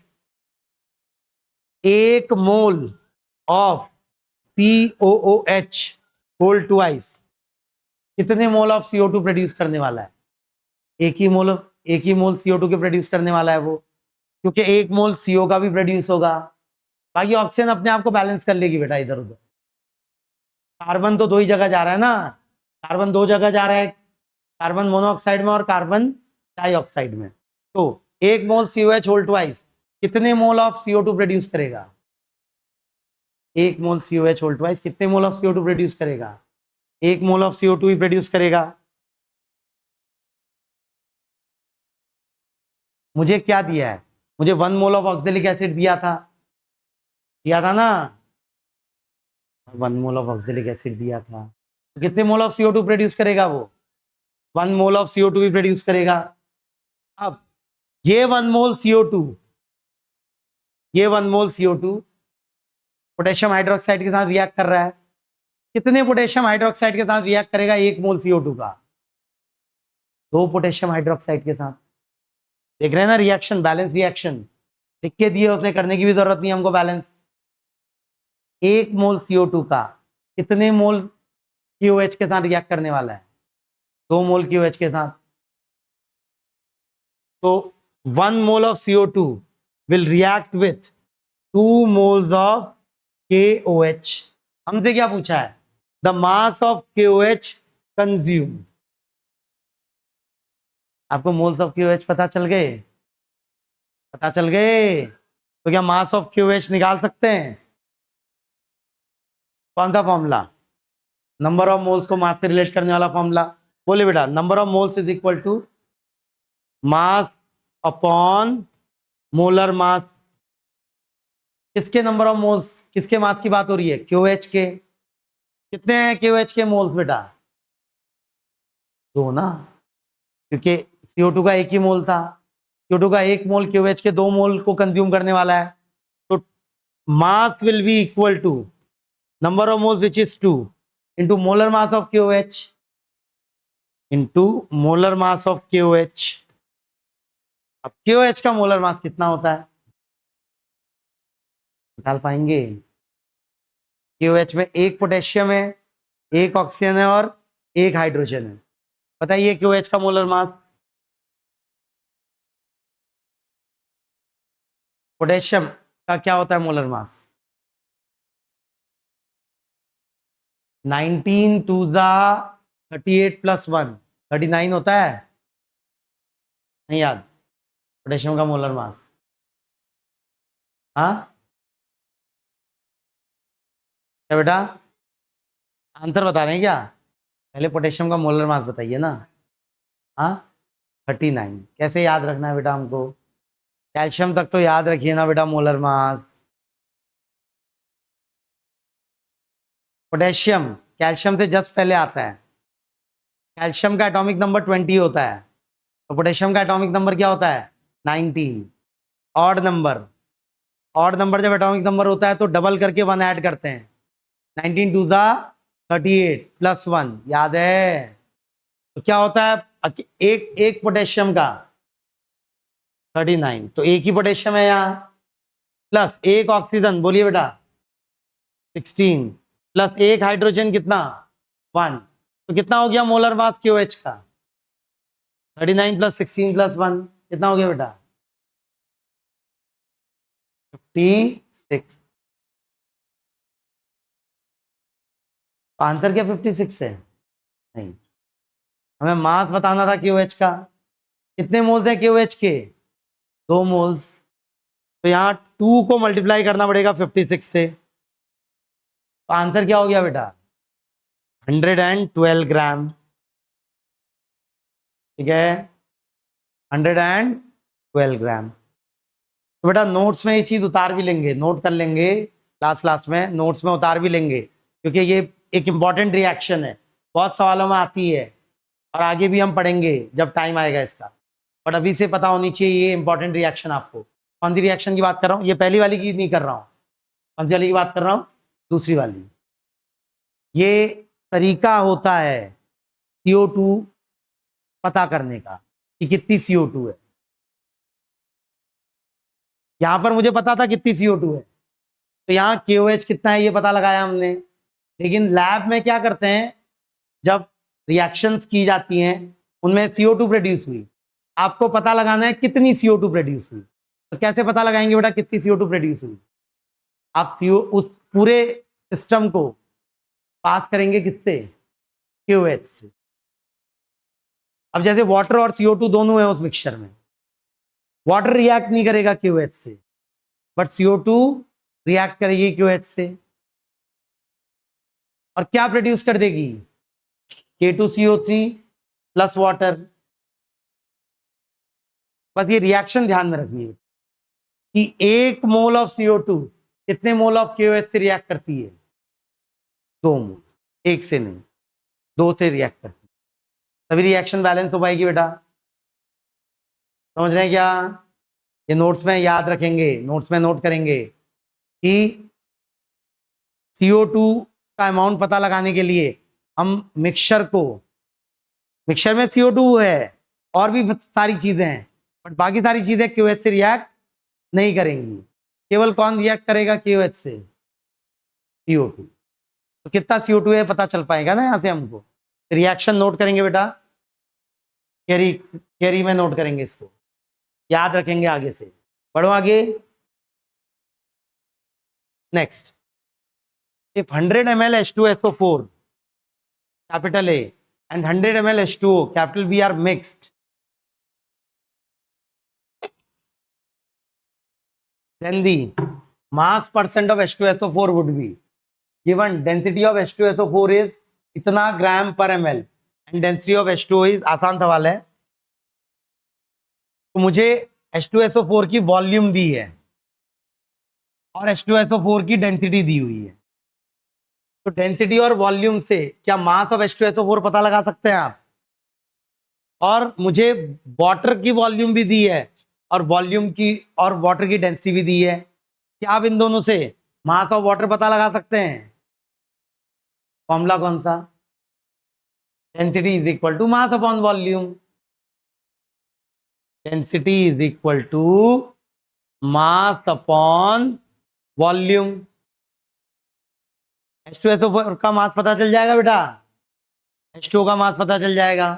1 mole of COOH whole twice कितने मोल ऑफ CO2 प्रोड्यूस करने वाला है? एक ही मोल CO2 के प्रोड्यूस करने वाला है वो, क्योंकि 1 मोल CO का भी प्रोड्यूस होगा, बाकी ऑक्सीजन अपने आप को बैलेंस कर लेगी बेटा इधर उधर। कार्बन तो 2 ही जगह जा रहा है ना, कार्बन 2 जगह जा रहा है, कार्बन मोनोऑक्साइड में और कार्बन डाइऑक्साइड में। तो 1 मोल COH होल ट्वाइस कितने मोल ऑफ CO2 प्रोड्यूस करेगा? 1 मोल COH होल ट्वाइस कितने मोल ऑफ CO2 प्रोड्यूस करेगा? 1 mole of CO2 he produce करेगा। मुझे क्या दिया है? मुझे 1 मोल ऑफ ऑक्जेलिक एसिड दिया था ना, 1 मोल ऑफ ऑक्जेलिक एसिड दिया था, तो कितने मोल ऑफ CO2 प्रोड्यूस करेगा वो? 1 mole of CO2 he produce करेगा। अब ये 1 मोल CO2, ये 1 मोल CO2 पोटेशियम हाइड्रोक्साइड के साथ रिएक्ट कर रहा है। कितने पोटेशियम हाइड्रोक्साइड के साथ रिएक्ट करेगा 1 मोल CO2 का? 2 पोटेशियम हाइड्रोक्साइड के साथ। देख रहे हैं ना रिएक्शन, बैलेंस रिएक्शन लिख के दिए उसने, करने की भी जरूरत नहीं हमको बैलेंस। 1 मोल CO2 का कितने मोल KOH के साथ रिएक्ट करने वाला है? 2 मोल KOH के साथ। तो 1 mole of CO2 will react with 2 moles of KOH। हमसे क्या पूछा है? The mass of KOH consume. आपको मोल्स ऑफ क्यूएच पता चल गए? पता चल गए? तो क्या मास ऑफ क्यूएच निकाल सकते हैं? कौन सा फॉर्मूला? नंबर ऑफ मोल्स को मास से रिलेट करने वाला फॉर्मूला। बोले बेटा, number of moles is equal to mass upon molar mass. किसके नंबर ऑफ मोल्स, किसके मास की बात हो रही है? क्यूएच के। कितने हैं क्यूएच के मोल्स बेटा? 2 ना, क्योंकि CO2 का 1 ही मोल था। CO2 का 1 मोल क्यूएच के 2 मोल को कंज्यूम करने वाला है। तो mass will be equal to number of moles which is 2 into molar mass of QH into molar mass of QH. अब क्यूएच का मोलर मास कितना होता है निकाल पाएंगे? क्यूएच में 1 पोटेशियम है, 1 ऑक्सीजन है और 1 हाइड्रोजन है। बताइए क्यूएच का मोलर मास। पोटेशियम का क्या होता है मोलर मास? 19 टू ज़ा 38 प्लस 1 39 होता है। नहीं याद? पोटेशियम का मोलर मास? हाँ क्या बेटा, आंसर बता रहे हैं क्या? पहले पोटेशियम का मोलर मास बताइए ना। हाँ 39। कैसे याद रखना है बेटा हमको? कैल्शियम तक तो याद रखिए ना बेटा मोलर मास। पोटेशियम कैल्शियम से जस्ट पहले आता है। कैल्शियम का एटॉमिक नंबर 20 होता है, तो पोटेशियम का एटॉमिक नंबर क्या होता है? 19। ऑड नंबर, ऑड नंबर जब एटॉमिक नंबर होता है तो डबल करके 1 ऐड करते हैं। 19 टू ज़ा 38 प्लस 1 याद है? तो क्या होता है? एक एक पोटेशियम का 39, तो एक ही पोटेशियम है यहाँ, प्लस 1 ऑक्सीजन, बोलिए बेटा 16, प्लस 1 हाइड्रोजन कितना? 1। तो कितना हो गया मोलर मास क्यूएच का? 39 प्लस 16 प्लस 1 कितना हो गया बेटा? 56। आंसर क्या 56 है? नहीं, हमें मास बताना था क्यूएच का। कितने मोल्स है क्यूएच के? 2 मोल्स। तो यहाँ 2 को मल्टीप्लाई करना पड़ेगा 56 से। तो आंसर क्या हो गया बेटा? 112 ग्राम। ठीक है, 112 ग्राम। तो बेटा नोट्स में ये चीज उतार भी लेंगे, नोट कर लेंगे, क्लास में नोट्स में उतार भी लेंगे, क्योंकि ये एक इंपॉर्टेंट रिएक्शन है, बहुत सवालों में आती है और आगे भी हम पढ़ेंगे जब टाइम आएगा इसका। बट अभी से पता होनी चाहिए ये इंपॉर्टेंट रिएक्शन आपको। कौन सी रिएक्शन की बात कर रहा हूँ? ये पहली वाली की नहीं कर रहा हूँ। कौन सी वाली की बात कर रहा हूँ? दूसरी वाली। ये तरीका होता है CO2 पता करने का कि कितनी CO2 है। यहां पर मुझे पता था कितनी CO2 है, तो यहाँ KOH कितना है ये पता लगाया हमने। लेकिन लैब में क्या करते हैं, जब रिएक्शंस की जाती हैं उनमें CO2 प्रोड्यूस हुई, आपको पता लगाना है कितनी CO2 प्रोड्यूस हुई। तो कैसे पता लगाएंगे बेटा कितनी CO2 प्रोड्यूस हुई? आप उस पूरे सिस्टम को पास करेंगे किससे? KOH से। अब जैसे वाटर और CO2 दोनों है उस मिक्सचर में, वाटर रिएक्ट नहीं करेगा KOH से, बट CO2 रिएक्ट करेगी KOH से और क्या प्रोड्यूस कर देगी? K2CO3 plus water. बस ये रिएक्शन ध्यान में रखनी है कि 1 मोल ऑफ CO2 कितने मोल ऑफ KOH से रिएक्ट करती है? 2 मोल। 1 से नहीं, 2 से रिएक्ट करती है, तभी रिएक्शन बैलेंस हो पाएगी बेटा। समझ रहे हैं क्या? ये नोट्स में याद रखेंगे, नोट्स में नोट करेंगे कि CO2 का अमाउंट पता लगाने के लिए हम मिक्सचर को, मिक्सचर में CO2 है और भी सारी चीजें हैं, बट बाकी सारी चीजें KOH से रिएक्ट नहीं करेंगी। केवल कौन रिएक्ट करेगा KOH से? CO2। तो कितना CO2 है पता चल पाएगा ना यहां से हमको। रिएक्शन नोट करेंगे बेटा, कैरी कैरी में नोट करेंगे, इसको याद रखेंगे। आगे से बढ़ो आगे। Next, if 100 ml H2SO4 capital A and 100 ml H2O, capital B, are mixed, then the mass percent of H2SO4 would be given. Density of H2SO4 is इतना ग्राम पर ml and density of H2O is, आसान सवाल है, तो मुझे H2SO4 की volume दी है और H2SO4 की डेंसिटी दी हुई है, तो डेंसिटी और वॉल्यूम से क्या मास ऑफ H2SO4 पता लगा सकते हैं आप? और मुझे वाटर की वॉल्यूम भी दी है और वॉल्यूम की और वाटर की डेंसिटी भी दी है, क्या आप इन दोनों से मास ऑफ वाटर पता लगा सकते हैं? फॉर्मूला कौन सा? Density is equal to mass upon volume. Density is equal to mass upon volume. H2SO4 का मास पता चल जाएगा बेटा, H2O का मास पता चल जाएगा,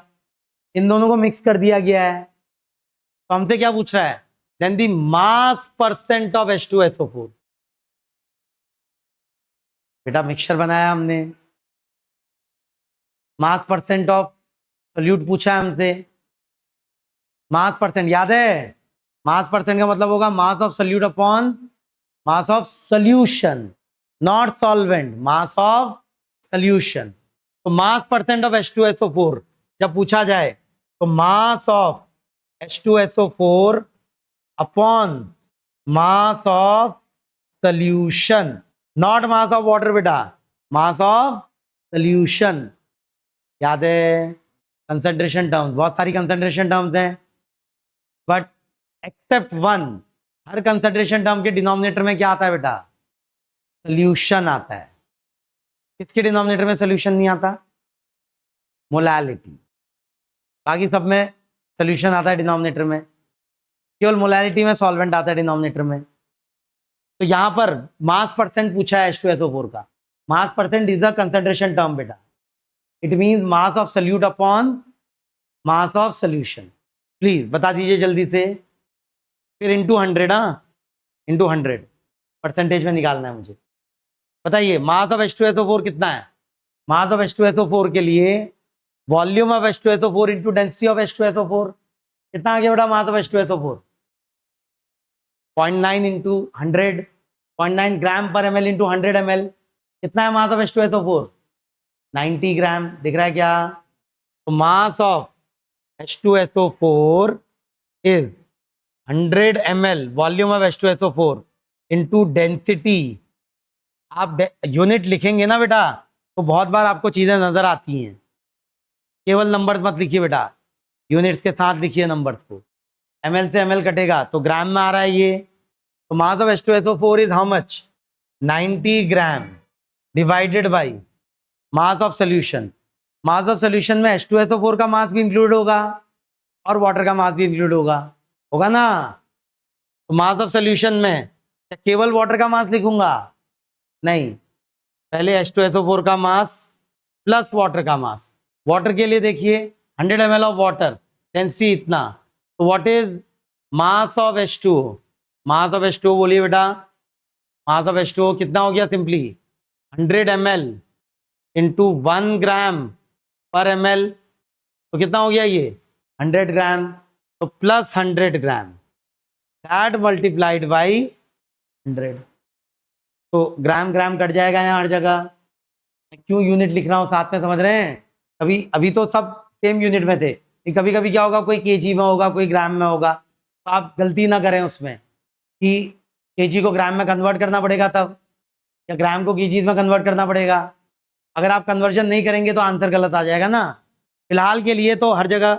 इन दोनों को मिक्स कर दिया गया है। तो हमसे क्या पूछ रहा है? Then the mass percent of H2SO4। बेटा मिक्सचर बनाया हमने, मास परसेंट ऑफ सोल्यूट पूछा है हमसे। मास परसेंट याद है, मास परसेंट का मतलब होगा मास of solute upon mass of solution, not solvent, mass of solution. तो मास परसेंट ऑफ H2SO4 जब पूछा जाए तो mass of H2SO4 upon mass of solution, not mass of water बेटा, मास ऑफ सोल्यूशन। याद है कंसंट्रेशन टर्म्स, बहुत सारी कंसंट्रेशन टर्म्स हैं, but except one, her concentration term के डिनोमिनेटर में क्या आता है बेटा? सोल्यूशन आता है। किसके डिनोमिनेटर में सोल्यूशन नहीं आता? मोलैलिटी। बाकी सब में सोल्यूशन आता है डिनोमिनेटर में, केवल मोलैलिटी में सॉल्वेंट आता है डिनोमिनेटर में। तो यहां पर मास परसेंट पूछा है H2SO4 का, mass percent is the concentration term बेटा, it means mass of solute upon mass of solution. Please बता दीजिए जल्दी से, फिर इंटू 100, हाँ इंटू 100 परसेंटेज में निकालना है मुझे। बताइए मास ऑफ H2SO4 कितना है? मास ऑफ H2SO4 के लिए volume of H2SO4 into density of H2SO4 कितना आ गया बेटा? मास ऑफ H2SO4 0.9 इंटू 100, 0.9 ग्राम पर ml इंटू 100 ml, कितना है मास ऑफ H2SO4? 90 ग्राम। दिख रहा है क्या? तो mass of H2SO4 is 100 ml volume of H2SO4 into density. आप यूनिट लिखेंगे ना बेटा तो बहुत बार आपको चीजें नजर आती हैं, केवल नंबर्स मत लिखिए बेटा, यूनिट्स के साथ लिखिए नंबर्स को। ml से ml कटेगा तो ग्राम में आ रहा है ये, तो mass of H2SO4 is how much? 90 gram divided by mass of solution. Mass of solution में H2SO4 का मास भी इंक्लूड होगा और वाटर का मास भी इंक्लूड होगा, होगा ना? तो मास ऑफ सोल्यूशन में क्या केवल वाटर का मास लिखूंगा? नहीं, पहले H2SO4 का मास प्लस वाटर का मास। वाटर के लिए देखिए 100 ml ऑफ वाटर, डेंसिटी इतना, तो what is mass of H2O? Mass of H2O बोलिए बेटा, मास ऑफ H2O कितना हो गया? सिंपली 100 ml इंटू 1 ग्राम पर ml, तो कितना हो गया ये? 100 ग्राम, तो plus 100 gram that multiplied by 100। तो ग्राम ग्राम कट जाएगा यहाँ हर जगह। क्यों यूनिट लिख रहा हूँ साथ में, समझ रहे हैं? अभी अभी तो सब सेम यूनिट में थे, कभी कभी क्या होगा, कोई केजी में होगा, कोई ग्राम में होगा, तो आप गलती ना करें उसमें कि केजी को ग्राम में कन्वर्ट करना पड़ेगा तब, या ग्राम को केजीज में कन्वर्ट करना पड़ेगा। अगर आप कन्वर्जन नहीं करेंगे तो आंसर गलत आ जाएगा ना। फिलहाल के लिए तो हर जगह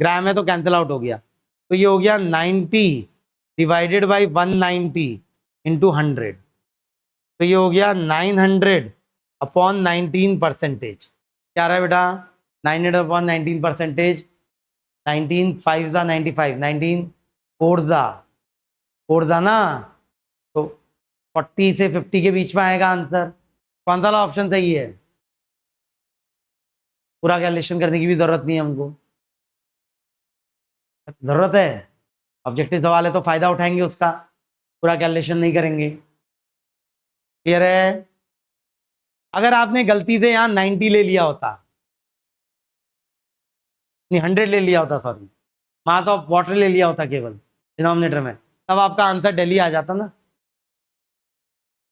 ग्राम है तो कैंसिल आउट हो गया, तो ये हो गया 90 डिवाइडेड बाई 190 इंटू 100, तो ये हो गया 900 अपॉन 19 परसेंटेज। क्या रहा है बेटा? 900 अपॉन 19 परसेंटेज, 19 5 दा 95, 19 4 दा ना, तो 40 से 50 के बीच में आएगा आंसर। कौन सा ऑप्शन सही है? पूरा कैलकुलेशन करने की भी जरूरत नहीं है हमको, जरूरत है ऑब्जेक्टिव सवाल है तो फायदा उठाएंगे उसका, पूरा कैलकुलेशन नहीं करेंगे। क्लियर है? अगर आपने गलती से यहाँ 90 ले लिया होता नहीं 100 ले लिया होता, सॉरी, मास ऑफ वाटर ले लिया होता केवल डिनोमिनेटर में, तब आपका आंसर दिल्ली आ जाता ना,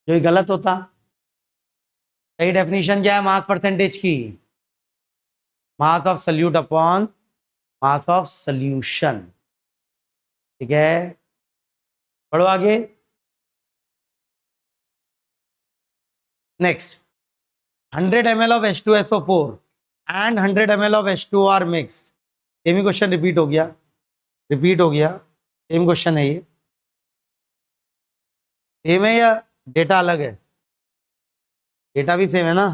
जो ही गलत होता। सही डेफिनेशन क्या है मास परसेंटेज की? Mass of solute upon mass of solution. ठीक है, बढ़ो आगे। Next, 100 ml of H2SO4 and 100 ml of H2O are mixed। Same he question repeat हो गया, सेम क्वेश्चन है ये। सेम है या डेटा अलग है? डेटा भी सेम है ना।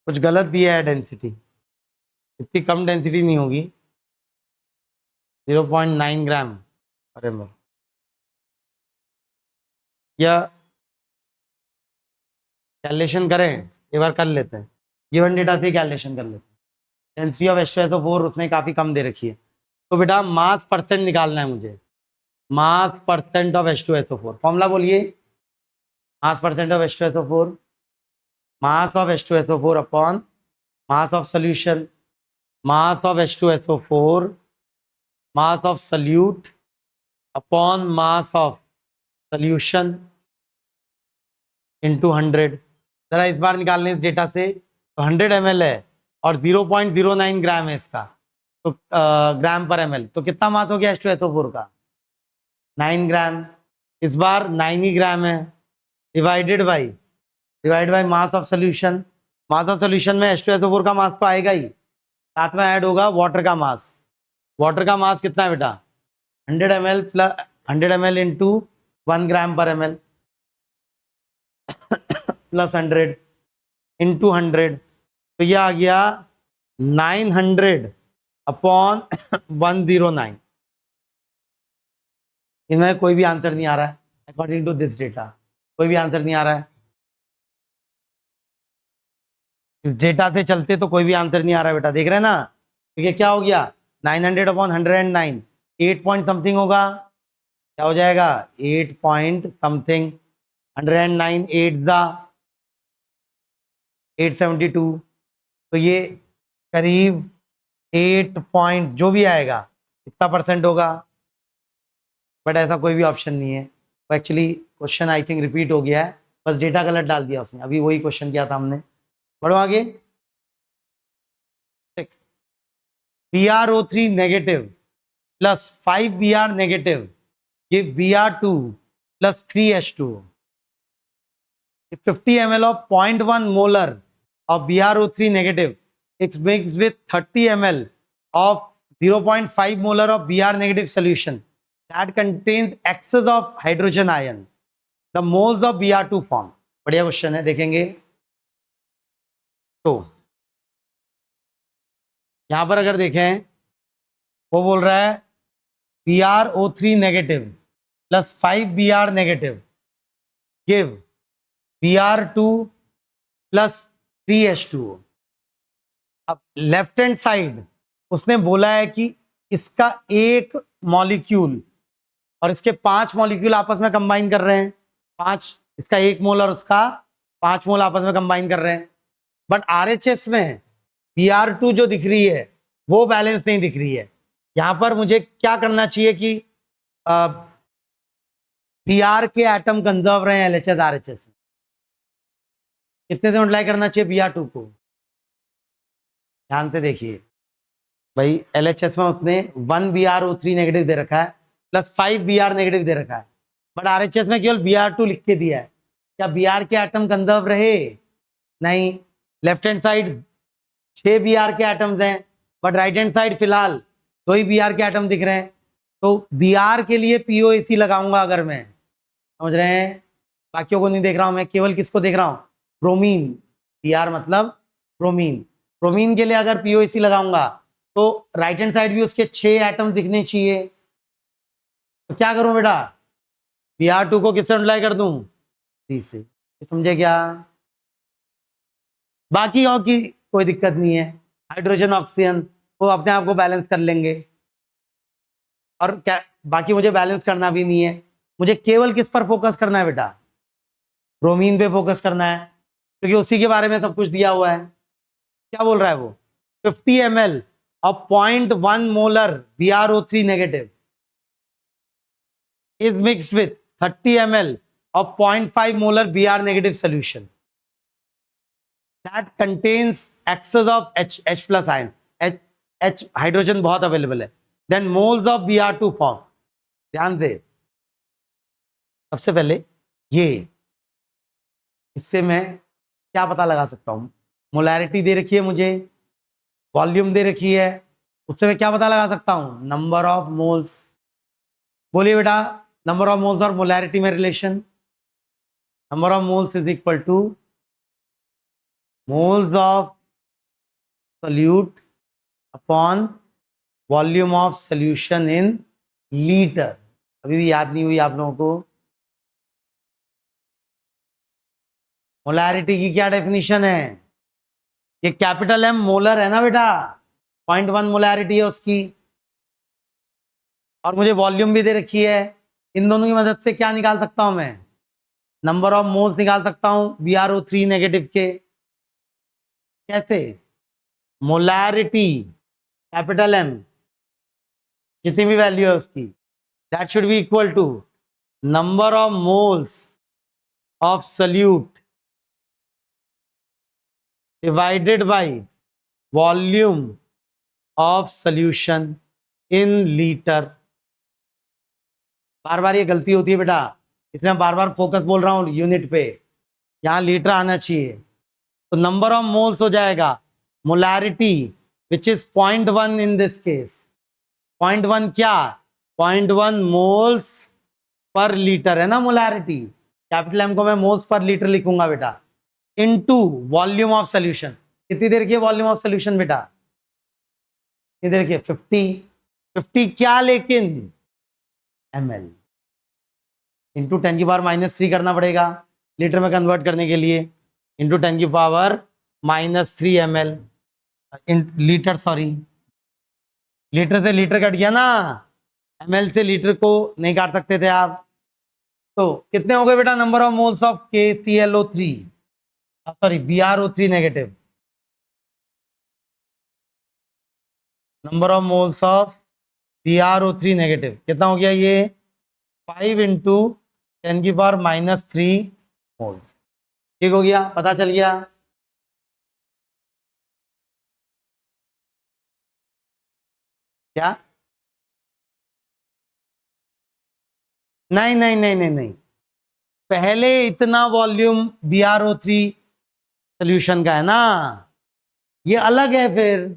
कुछ गलत दिया है डेंसिटी, इतनी कम डेंसिटी नहीं होगी, 0.9 ग्राम पर ml। या कैलकुलेशन करें, एक बार कर लेते हैं, गिवन डेटा से कैलकुलेशन कर लेते हैं। डेंसिटी ऑफ H2SO4 उसने काफ़ी कम दे रखी है, तो बेटा मास परसेंट निकालना है मुझे, मास परसेंट ऑफ H2SO4। फॉर्मूला बोलिए, मास percent of H2SO4, mass of H2SO4 upon mass of solution, mass of H2SO4, mass of solute upon mass of solution into 100। जरा इस बार निकालने इस डेटा से, तो 100 ml है और 0.09 ग्राम है इसका, तो ग्राम पर ml, तो कितना मास हो गया H2SO4 का? 9 ग्राम। इस बार 9 ही ग्राम है, divided by mass of solution. Mass of solution में H2SO4 का मास तो आएगा ही, साथ में ऐड होगा वाटर का मास। वाटर का मास कितना है बेटा? 100 ml प्लस 100 ml इंटू 1 ग्राम पर ml प्लस 100 इंटू 100, तो ये आ गया 900 अपॉन 109। इनमें कोई भी आंसर नहीं आ रहा है अकॉर्डिंग टू दिस डेटा, कोई भी आंसर नहीं आ रहा है। इस डेटा से चलते तो कोई भी आंसर नहीं आ रहा है बेटा, देख रहे हैं ना। तो ये क्या हो गया, 900 अपॉन 109, 8 पॉइंट समथिंग होगा, क्या हो जाएगा 8 पॉइंट समथिंग, 109 8 दा 872, तो ये करीब 8 पॉइंट जो भी आएगा कितना परसेंट होगा। बट ऐसा कोई भी ऑप्शन नहीं है, तो actually question I think repeat हो गया है, बस डेटा गलत डाल दिया उसने, अभी वही क्वेश्चन किया था हमने। बढ़ो आगे। BrO3 negative plus 5Br negative give Br2 plus 3H2। If 50 ml of 0.1 molar of BrO3 negative is mixed with 30 ml of 0.5 molar of Br negative solution that contains excess of hydrogen ion, the moles of Br2 form। बढ़िया question है, देखेंगे तो यहां पर अगर देखें, वो बोल रहा है BrO3 negative plus 5Br negative give Br2 plus 3H2O। अब लेफ्ट हैंड साइड उसने बोला है कि इसका एक मॉलिक्यूल और इसके 5 मॉलिक्यूल आपस में कंबाइन कर रहे हैं, 5, इसका 1 मोल और उसका 5 मोल आपस में कंबाइन कर रहे हैं। बट RHS में Br2 जो दिख रही है वो बैलेंस नहीं दिख रही है। यहां पर मुझे क्या करना चाहिए कि Br के एटम कंजर्व रहे हैं LHS RHS में, कितने से मल्टीप्लाई करना चाहिए Br2 को? ध्यान से देखिए भाई, LHS में उसने 1 BrO3 नेगेटिव दे रखा है प्लस 5 Br नेगेटिव दे रखा है, बट RHS में केवल Br2 लिख के दिया है। क्या Br के एटम कंजर्व रहे? नहीं। लेफ्ट हैंड साइड 6 Br के एटम्स हैं, बट राइट हैंड साइड फिलहाल 2 ही Br के एटम दिख रहे हैं, तो Br के लिए POAC लगाऊंगा अगर मैं, समझ रहे हैं, बाकियों को नहीं देख रहा हूं मैं, केवल किसको देख रहा हूं? ब्रोमीन। Br मतलब ब्रोमीन, ब्रोमीन के लिए अगर POAC लगाऊंगा तो राइट हैंड साइड भी उसके 6 एटम दिखने चाहिए, तो क्या करूं बेटा, Br2 को किससे मल्टीप्लाई कर दूं? 3 से। समझे क्या? बाकी और की कोई दिक्कत नहीं है, हाइड्रोजन ऑक्सीजन वो अपने आप को बैलेंस कर लेंगे, और क्या बाकी मुझे बैलेंस करना भी नहीं है, मुझे केवल किस पर फोकस करना है बेटा? ब्रोमीन पे फोकस करना है क्योंकि उसी के बारे में सब कुछ दिया हुआ है। क्या बोल रहा है वो? 50 ml of 0.1 molar BrO3 negative is mixed with 30 ml of 0.5 molar Br negative solution that contains excess of H plus ion. H hydrogen बहुत अवेलेबल है। Then moles of Br2 form. ध्यान से, सबसे पहले ये, इससे मैं क्या पता लगा सकता हूं? मोलैरिटी दे रखी है मुझे, वॉल्यूम दे रखी है, उससे मैं क्या पता लगा सकता हूं? Number of moles. बोलिए बेटा, नंबर ऑफ मोल्स और मोलैरिटी में relation. Number of moles is equal two moles of solute upon volume of solution in litre. अभी भी याद नहीं हुई आप लोगों को? मोलैरिटी की क्या डेफिनेशन है? ये कैपिटल एम मोलर है ना बेटा, 0.1 मोलैरिटी है उसकी, और मुझे वॉल्यूम भी दे रखी है। इन दोनों की मदद से क्या निकाल सकता हूं मैं? नंबर ऑफ मोल्स निकाल सकता हूं BrO3 नेगेटिव के। कैसे? मोलैरिटी कैपिटल एम, जितनी भी वैल्यू है उसकी, that should be equal to number of moles of solute divided by volume of solution in litre. बार बार ये गलती होती है बेटा, इसलिए मैं बार बार फोकस बोल रहा हूं यूनिट पे, यहां लीटर आना चाहिए। तो नंबर ऑफ मोल्स हो जाएगा molarity which is 0.1 in this case. 0.1 क्या? 0.1 मोल्स पर लीटर है ना मोलैरिटी। कैपिटल एम को मैं मोल्स पर लीटर लिखूंगा बेटा, इनटू वॉल्यूम ऑफ सोल्यूशन। कितनी देर की वॉल्यूम ऑफ सोल्यूशन बेटा? कितनी देर की? 50 क्या लेकिन? ml इंटू 10 की पावर -3 करना पड़ेगा लीटर में कन्वर्ट करने के लिए, इंटू 10 की power -3 ml litre, sorry litre से लीटर कट गया ना, ml से लीटर को नहीं काट सकते थे आप। तो कितने हो गए बेटा number of moles of KClO3, sorry BrO3 negative? Number of moles of BrO3 negative कितना हो गया? ये 5 इंटू 10 की पावर -3 मोल्स। ठीक हो गया, पता चल गया? क्या? नहीं नहीं नहीं नहीं नहीं, पहले इतना वॉल्यूम BrO3 सोल्यूशन का है ना, ये अलग है, फिर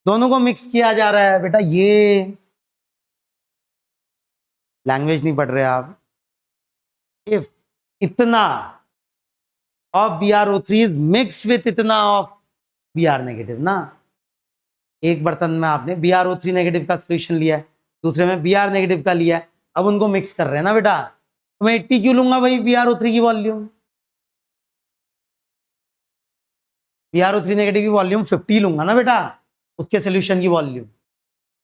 दोनों को मिक्स किया जा रहा है बेटा। ये लैंग्वेज नहीं पढ़ रहे आप। इफ इतना of BrO3 is mixed with इतना ऑफ Br नेगेटिव ना, एक बर्तन में आपने BrO3 नेगेटिव का सोल्यूशन लिया है, दूसरे में Br नेगेटिव का लिया है, अब उनको मिक्स कर रहे हैं ना बेटा, तो मैं 80 क्यों लूंगा भाई BrO3 की वॉल्यूम? BrO3 नेगेटिव की वॉल्यूम 50 लूंगा ना बेटा, उसके सोल्यूशन की वॉल्यूम।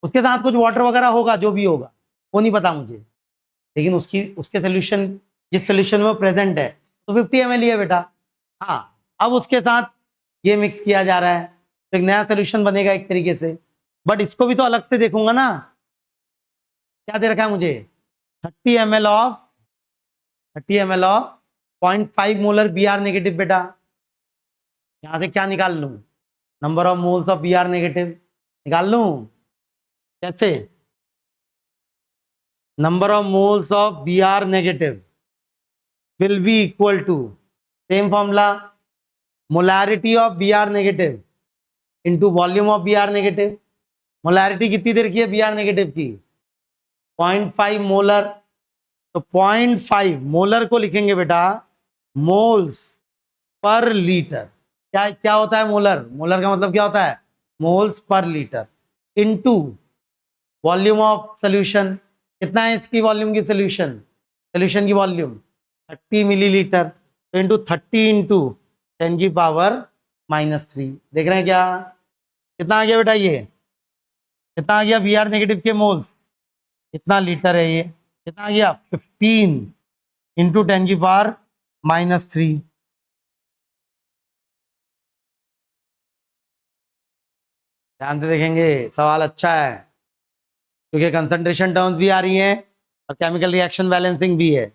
उसके साथ कुछ वाटर वगैरह होगा, जो भी होगा वो नहीं पता मुझे, लेकिन उसके सोल्यूशन, जिस सोल्यूशन में प्रेजेंट है, तो 50 ml ही है बेटा। हाँ, अब उसके साथ ये मिक्स किया जा रहा है तो एक नया सोल्यूशन बनेगा एक तरीके से, बट इसको भी तो अलग से देखूंगा ना। क्या दे रखा है मुझे? 30 ml of 0.5 molar Br negative बेटा। यहां से क्या निकाल लूं? Number of moles of Br negative निकाल लूं। कैसे? Number of moles of Br negative will be equal to, same formula, molarity of Br negative into volume of Br negative. Molarity कितनी देर की है Br नेगेटिव की? 0.5 मोलर। तो 0.5 molar को लिखेंगे बेटा मोल्स पर लीटर। क्या क्या होता है मोलर? मोलर का मतलब क्या होता है? Moles per litre, into volume of solution. कितना है इसकी वॉल्यूम की? सोल्यूशन की वॉल्यूम 30 मिलीलीटर, तो इंटू 30 इंटू 10 की पावर -3। देख रहे हैं क्या? कितना आ गया बेटा? ये कितना आ गया Br नेगेटिव के मोल्स? कितना लीटर है ये? कितना आ गया? 15 इंटू 10 की पावर -3। ध्यान से देखेंगे, सवाल अच्छा है क्योंकि कंसंट्रेशन टर्म्स भी आ रही हैं और केमिकल रिएक्शन बैलेंसिंग भी है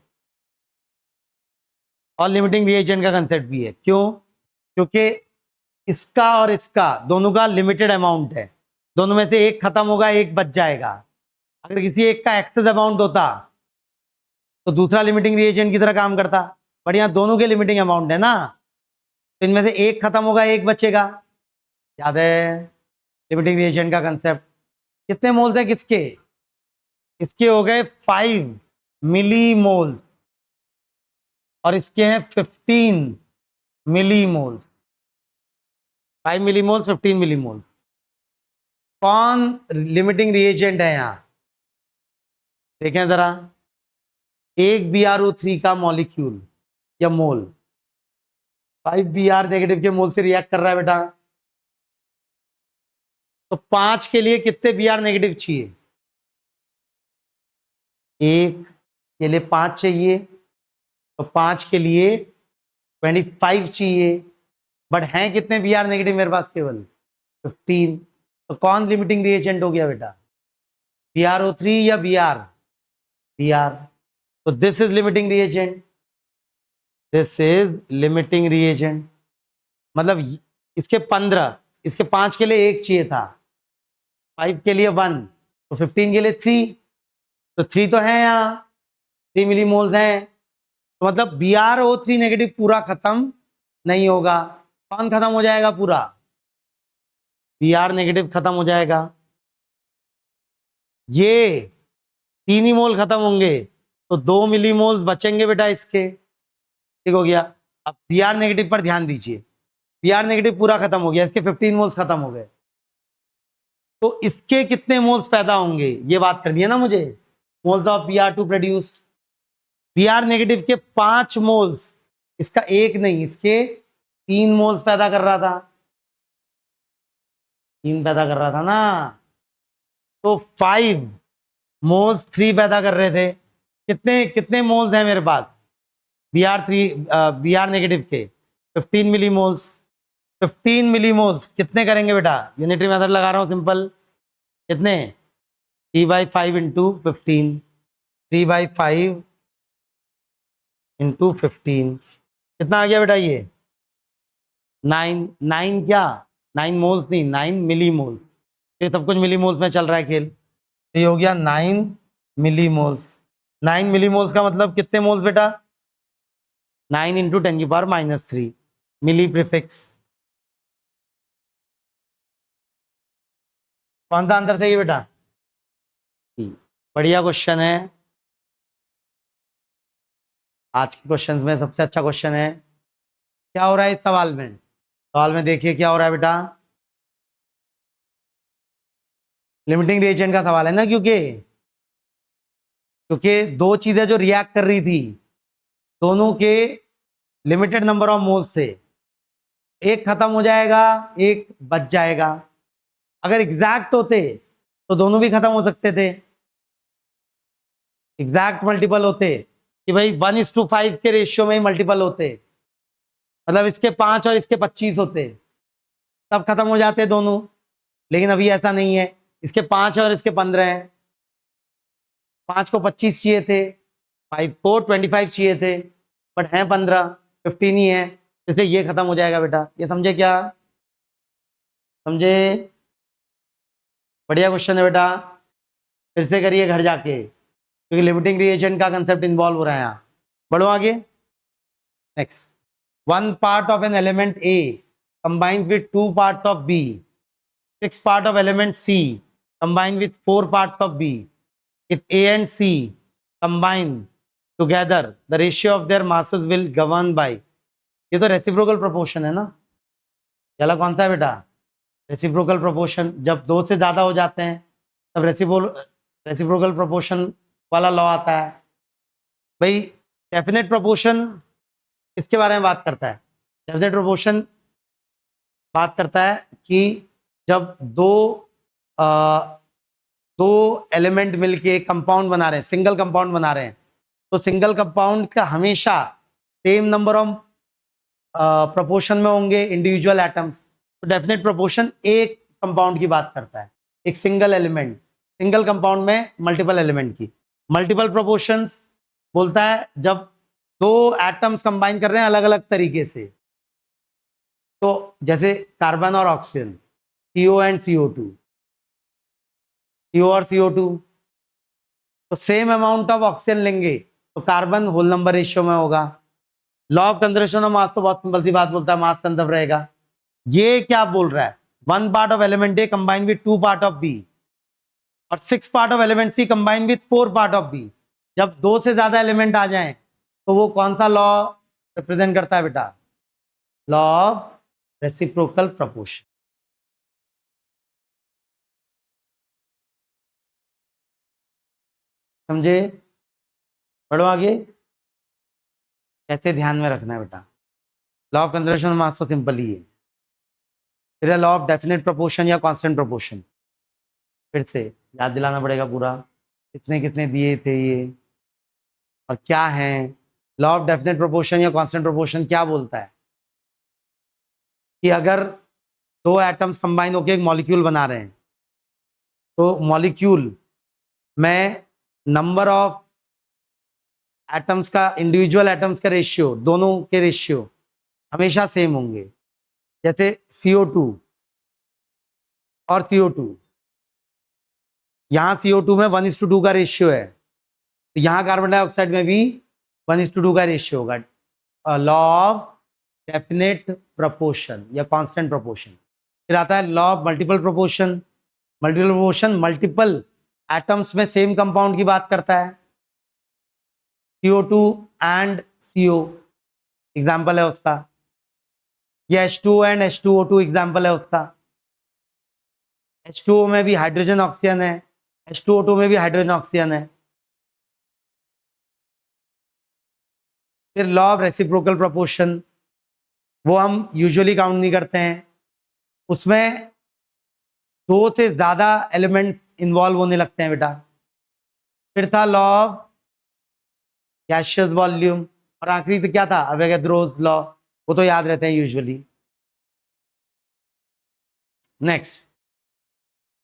और लिमिटिंग रिएजेंट का कंसेप्ट भी है। क्यों? क्योंकि इसका और इसका दोनों का लिमिटेड अमाउंट है, दोनों में से एक खत्म होगा, एक बच जाएगा। अगर किसी एक का एक्सेस अमाउंट होता तो दूसरा लिमिटिंग रिएजेंट की तरह काम करता, बट यहाँ दोनों के लिमिटिंग अमाउंट है ना, तो इनमें से एक खत्म होगा, एक बचेगा। याद है लिमिटिंग रिएजेंट का कंसेप्ट? कितने मोल्स है किसके? इसके हो गए 5 मिली मोल्स और इसके हैं 15 मिली मोल्स। 5 मिली मोल्स, 15 मिली मोल्स। कौन लिमिटिंग रिएजेंट है यहां? देखें जरा, एक BrO3 का मॉलिक्यूल या मोल 5 Br नेगेटिव के मोल से रिएक्ट कर रहा है बेटा, तो 5 के लिए कितने Br नेगेटिव चाहिए? एक के लिए 5 चाहिए, तो 5 के लिए 25 चाहिए, बट हैं कितने Br नेगेटिव मेरे पास? केवल 15। तो कौन लिमिटिंग रिएजेंट हो गया बेटा? BrO3 या Br? Br। तो this is limiting reagent, this is limiting reagent. मतलब इसके 15, इसके 5 के लिए 1 चाहिए था, 5 के लिए 1, तो 15 के लिए 3, तो 3 तो है यहाँ, 3 मिली मोल्स हैं। तो मतलब BrO3 नेगेटिव पूरा खत्म नहीं होगा। कौन खत्म हो जाएगा पूरा? Br नेगेटिव खत्म हो जाएगा। ये 3 ही मोल खत्म होंगे तो 2 मिली मोल्स बचेंगे बेटा इसके। ठीक हो गया। अब Br नेगेटिव पर ध्यान दीजिए, Br नेगेटिव पूरा खत्म हो गया, इसके 15 मोल्स खत्म हो गए, तो इसके कितने मोल्स पैदा होंगे ये बात करनी है ना मुझे। Moles of Br2 produced. Br negative के 5 मोल्स, इसका एक नहीं, इसके 3 मोल्स पैदा कर रहा था, 3 पैदा कर रहा था ना, तो 5 मोल्स 3 पैदा कर रहे थे। कितने कितने मोल्स हैं मेरे पास Br नेगेटिव के? 15 मिली मोल्स। 15 मिली मोल्स कितने करेंगे बेटा? यूनिटरी मेथड लगा रहा हूं सिंपल। कितने? 3/5 इंटू 15, 3/5 इंटू 15, कितना आ गया बेटा? ये 9 क्या? 9 मोल्स नहीं, 9 मिली मोल्स। ये सब कुछ मिली मोल्स में चल रहा है खेल। तो ये हो गया 9 मिली मोल्स। 9 मिली मोल्स का मतलब कितने मोल्स बेटा? 9 इंटू 10⁻³ मिली प्रीफिक्स। कौन सा आंसर सही है बेटा? बढ़िया क्वेश्चन है, आज के क्वेश्चंस में सबसे अच्छा क्वेश्चन है। क्या हो रहा है इस सवाल में? सवाल में देखिए क्या हो रहा है बेटा। लिमिटिंग रिएजेंट का सवाल है ना, क्योंकि दो चीजें जो रिएक्ट कर रही थी, दोनों के लिमिटेड नंबर ऑफ मोल्स थे, एक खत्म हो जाएगा, एक बच जाएगा। अगर एग्जैक्ट होते तो दोनों भी खत्म हो सकते थे, एग्जैक्ट मल्टीपल होते कि भाई 1:5 के रेशियो में ही मल्टीपल होते, मतलब इसके 5 और इसके 25 होते, तब खत्म हो जाते दोनों। लेकिन अभी ऐसा नहीं है, इसके 5 और इसके 15 हैं, 5 को 25 चाहिए थे, 5 को 25 चाहिए थे, बट हैं 15 ही है, इसलिए ये खत्म हो जाएगा बेटा। ये समझे क्या? समझे? बढ़िया क्वेश्चन है बेटा, फिर से करिए घर जाके, क्योंकि लिमिटिंग रिएजेंट का कंसेप्ट इन्वॉल्व हो रहा है यहाँ। बढ़ो आगे। Next, 1 part of an element A combines with 2 parts of B, 6 part of element C combine with 4 parts of B. If A and C combine together, the ratio of their masses will govern by, ये तो reciprocal proportion है ना। चला कौन सा है बेटा? Reciprocal proportion. जब 2 से ज्यादा हो जाते हैं तब रेसिप्रोकल प्रोपोर्शन वाला लॉ आता है। भाई डेफिनेट प्रोपोर्शन इसके बारे में बात करता है। डेफिनेट प्रोपोर्शन बात करता है कि जब दो एलिमेंट मिलके कंपाउंड बना रहे हैं, सिंगल कंपाउंड बना रहे हैं, तो सिंगल कंपाउंड का हमेशा सेम नंबर ऑफ प्रोपोर्शन में होंगे इंडिविजुअल एटम्स, तो डेफिनेट प्रोपोर्शन एक कंपाउंड की बात करता है, एक सिंगल एलिमेंट, सिंगल कंपाउंड में मल्टीपल एलिमेंट की। मल्टीपल प्रोपोर्शंस बोलता है जब दो एटम्स कंबाइन कर रहे हैं अलग अलग तरीके से, तो जैसे कार्बन और oxygen, CO and CO2, CO और CO2, तो सेम अमाउंट ऑफ ऑक्सीजन लेंगे तो कार्बन होल नंबर रेशियो में होगा। Law of conservation of mass तो बहुत सिंपल सी बात बोलता है, मास कंजर्व रहेगा। ये क्या बोल रहा है, 1 part of element A combine with 2 part of B और 6 part of element C combine with 4 part of B. जब दो से ज्यादा एलिमेंट आ जाएं तो वो कौन सा लॉ रिप्रेजेंट करता है बेटा, लॉ ऑफ रेसिप्रोकल प्रोपोर्शन। समझे, पढ़ो आगे, कैसे ध्यान में रखना है बेटा। Law of conservation of mass तो सिंपल ही है, फिर लॉ ऑफ डेफिनेट प्रोपोर्शन या कांस्टेंट प्रोपोर्शन, फिर से याद दिलाना पड़ेगा पूरा, किसने किसने दिए थे ये और क्या है। लॉ ऑफ डेफिनेट प्रोपोर्शन या कांस्टेंट प्रोपोर्शन क्या बोलता है कि अगर दो एटम्स कंबाइन होकर एक मॉलिक्यूल बना रहे हैं तो मॉलिक्यूल में नंबर ऑफ एटम्स का, इंडिविजुअल एटम्स का रेशियो, दोनों के रेशियो हमेशा सेम होंगे। जैसे CO2 और CO2, यहाँ CO2 में 1:2 का रेशियो है, तो यहाँ कार्बन डाइऑक्साइड में भी 1:2 का रेशियो होगा। लॉ ऑफ डेफिनेट प्रोपोर्शन या कांस्टेंट प्रोपोर्शन। फिर आता है law of multiple proportion. Multiple proportion multiple atoms में सेम कंपाउंड की बात करता है, CO2 एंड CO एग्जाम्पल है उसका, ये H2O एंड H2O2 एग्जाम्पल है उसका। H2O में भी हाइड्रोजन ऑक्सीजन है, H2O2 में भी हाइड्रोजन ऑक्सीजन है। फिर लॉ ऑफ रेसिप्रोकल प्रोपोर्शन, वो हम यूजुअली काउंट नहीं करते हैं, उसमें दो से ज्यादा एलिमेंट्स इन्वॉल्व होने लगते हैं बेटा। फिर था लॉ ऑफ गैसियस वॉल्यूम, और आखिरी तो क्या था, अवोगाद्रोस लॉ, वो तो याद रहते हैं usually. Next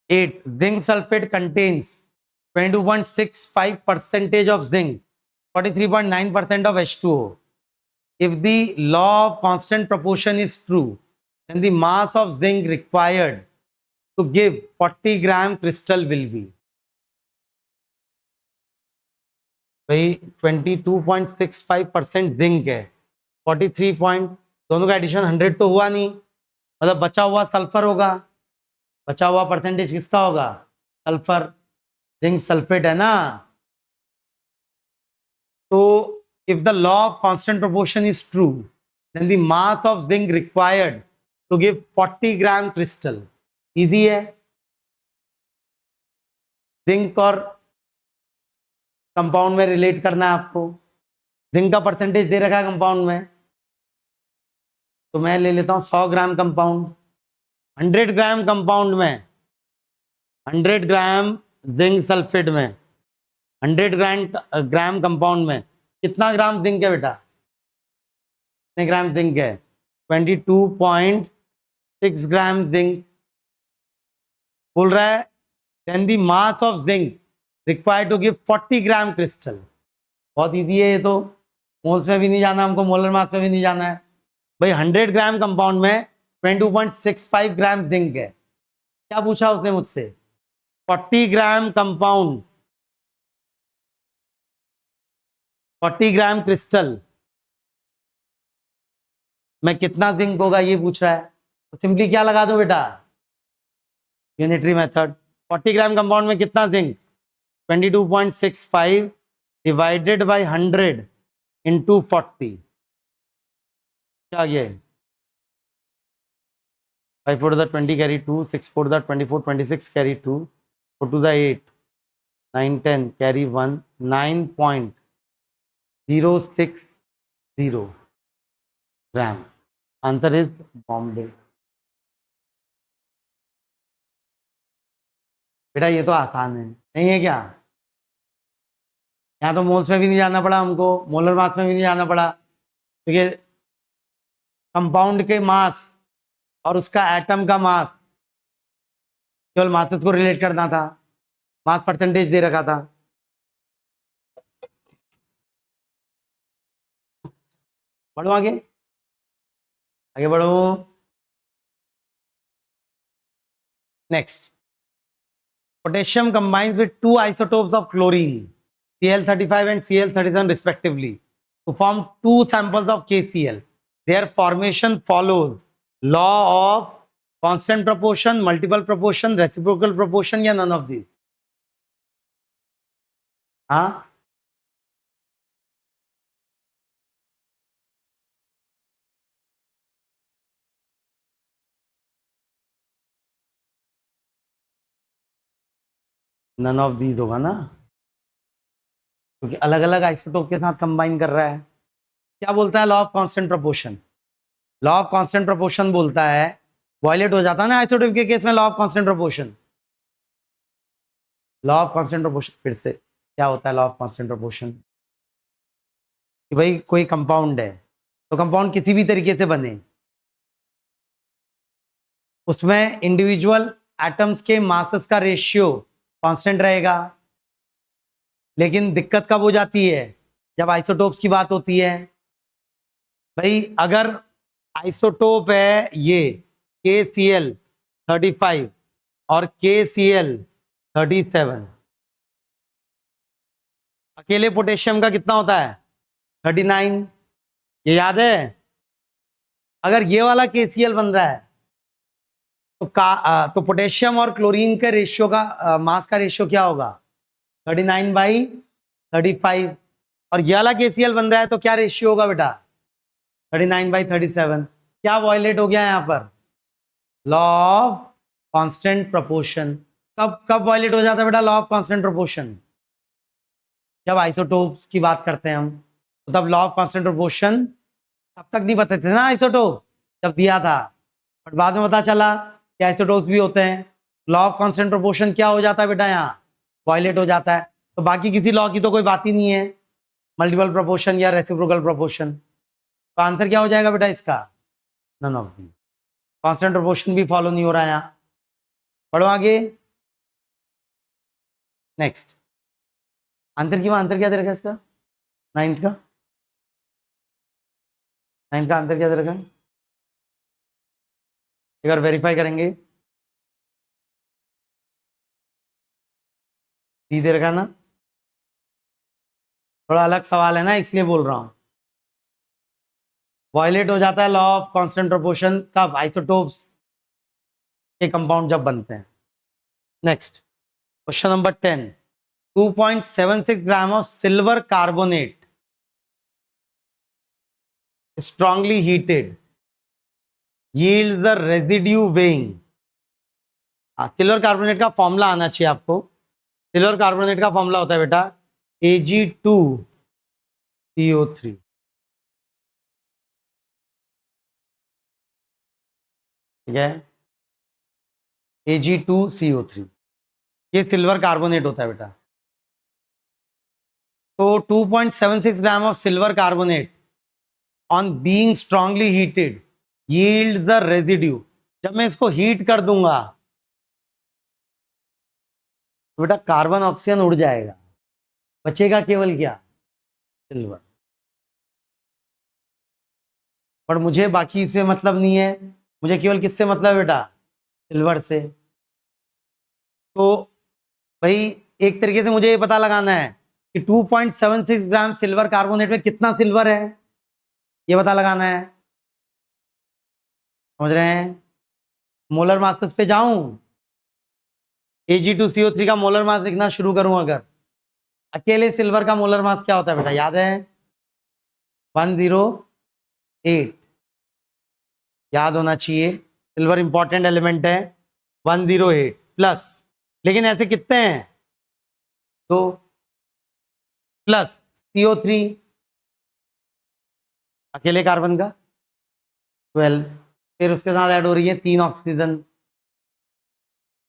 8, zinc sulphate contains 22.65% of zinc, 43.9% of H2O. If the law of constant proportion is true, then the mass of zinc required to give 40 gram crystal will be, भाई 22.65% जिंक है, 43 point, दोनों का addition 100 तो हुआ नहीं, मतलब बचा हुआ सल्फर होगा, बचा हुआ परसेंटेज किसका होगा, सल्फर, जिंक सल्फेट है ना। तो if the law of constant proportion is true, then the mass of zinc required to give 40 gram crystal, easy है, जिंक और कंपाउंड में रिलेट करना है आपको। जिंक का परसेंटेज दे रखा है कंपाउंड में, तो मैं ले लेता हूं 100 ग्राम कंपाउंड, 100 ग्राम कंपाउंड में, 100 ग्राम जिंक सल्फेट में, 100 ग्राम कंपाउंड में कितना ग्राम जिंक है बेटा, कितने ग्राम जिंक है, 22.6 ग्राम जिंक। बोल रहा है then the mass of zinc required to give 40 gram crystal. बहुत इजी है ये तो, मोल्स में भी नहीं जाना हमको, मोलर मास में भी नहीं जाना है भाई। 100 ग्राम कंपाउंड में 22.65 ग्राम जिंक है। क्या पूछा उसने मुझसे, 40 ग्राम कंपाउंड, 40 ग्राम क्रिस्टल में कितना जिंक होगा ये पूछ रहा है। तो सिंपली क्या लगा दो बेटा, यूनिटरी मेथड। 40 ग्राम कंपाउंड में कितना जिंक, 22.65 डिवाइडेड बाय 100 इंटू 40, क्या ये 5 4 20 carry 2, 6 4 24, 26 carry 2, 4 2 8, 9 10 carry 1, 9.060 gram. Answer is Bombay. बेटा ये तो आसान है, नहीं है क्या, यहाँ तो मोल्स में भी नहीं जाना पड़ा हमको, मोलर मास में भी नहीं जाना पड़ा, क्योंकि कंपाउंड के मास और उसका एटम का मास, केवल मासेस को रिलेट करना था, मास परसेंटेज दे रखा था। बढ़ो आगे, आगे बढ़ो। Next, potassium combines with two isotopes of chlorine, Cl35 and Cl37 respectively, to form two samples of KCl. Their formation follows law of constant proportion, multiple proportion, reciprocal proportion, या none of these? हाँ, none of these होगा ना, क्योंकि अलग अलग isotope के साथ combine कर रहा है। क्या बोलता है law of constant proportion? Law of constant proportion बोलता है, वायलेट हो जाता है ना आइसोटोप के केस में law of constant proportion. Law of constant proportion फिर से क्या होता है? लॉ ऑफ कांस्टेंट प्रोपोर्शन कि भाई कोई कंपाउंड है, तो कंपाउंड किसी भी तरीके से बने, उसमें इंडिविजुअल एटम्स के मासेस का रेशियो कांस्टेंट रहेगा। लेकिन दिक्कत कब हो जाती है? जब आइसोटोप्स की बात होती है। भाई अगर आइसोटोप है ये KCl35 और KCl37, अकेले पोटेशियम का कितना होता है? 39। ये याद है? अगर ये वाला KCl बन रहा है तो पोटेशियम और क्लोरीन के रेशियो का मास का रेशियो क्या होगा? 39/35। और ये वाला KCl बन रहा है तो क्या रेशियो होगा बेटा? 39/37। क्या वायलेट हो गया यहां पर? Law of constant proportion. कब कब वायलेट हो जाता है बेटा लॉ ऑफ कांस्टेंट प्रोपोर्शन? जब आइसोटोप्स की बात करते हैं हम, तो तब लॉ ऑफ कांस्टेंट प्रोपोर्शन तब तक नहीं बताते थे ना आइसोटोप, जब दिया था, बट बाद में पता चला कि आइसोटोप्स भी होते हैं। लॉ ऑफ कांस्टेंट प्रोपोर्शन क्या हो जाता है बेटा? यहाँ वायलेट हो जाता है। तो बाकी किसी लॉ की तो कोई बात ही नहीं है, मल्टीपल प्रोपोर्शन या रेसिप्रोकल प्रोपोर्शन। तो आंसर क्या हो जाएगा बेटा इसका? None of these. Constant proportion भी फॉलो नहीं हो रहा है यहाँ। पढ़ो आगे। नेक्स्ट, आंसर क्या दे रखा है इसका? नाइन्थ का आंसर क्या दे रखा है? एक बार वेरीफाई करेंगे। डी दे रखा है ना? थोड़ा अलग सवाल है ना, इसलिए बोल रहा हूं। वायलेट हो जाता है लॉ ऑफ कांस्टेंट प्रोपोर्शन कब? आइसोटोप्स के कंपाउंड जब बनते हैं। Next, question number 10। 2.76 gram of silver carbonate strongly heated yields the residue weighing। Silver carbonate का फॉर्मूला आना चाहिए आपको। सिल्वर कार्बोनेट का फॉर्मूला होता है बेटा Ag2CO3। ठीक है, Ag2CO3, ये सिल्वर कार्बोनेट होता है बेटा। तो 2.76 gram of silver carbonate on being strongly heated yields the residue. जब मैं इसको हीट कर दूंगा तो बेटा कार्बन ऑक्सीजन उड़ जाएगा, बचेगा केवल क्या? सिल्वर। पर मुझे बाकी से मतलब नहीं है, मुझे केवल किससे मतलब है बेटा? सिल्वर से। तो भाई एक तरीके से मुझे ये पता लगाना है कि 2.76 ग्राम सिल्वर कार्बोनेट में कितना सिल्वर है, ये पता लगाना है। समझ रहे हैं? मोलर मास पे जाऊं, Ag2CO3 का मोलर मास लिखना शुरू करूं, अगर अकेले सिल्वर का मोलर मास क्या होता है बेटा? याद है? 108। याद होना चाहिए, सिल्वर इंपॉर्टेंट एलिमेंट है। 108 प्लस, लेकिन ऐसे कितने हैं? तो प्लस CO3 अकेले कार्बन का 12, फिर उसके साथ ऐड हो रही है 3 ऑक्सीजन,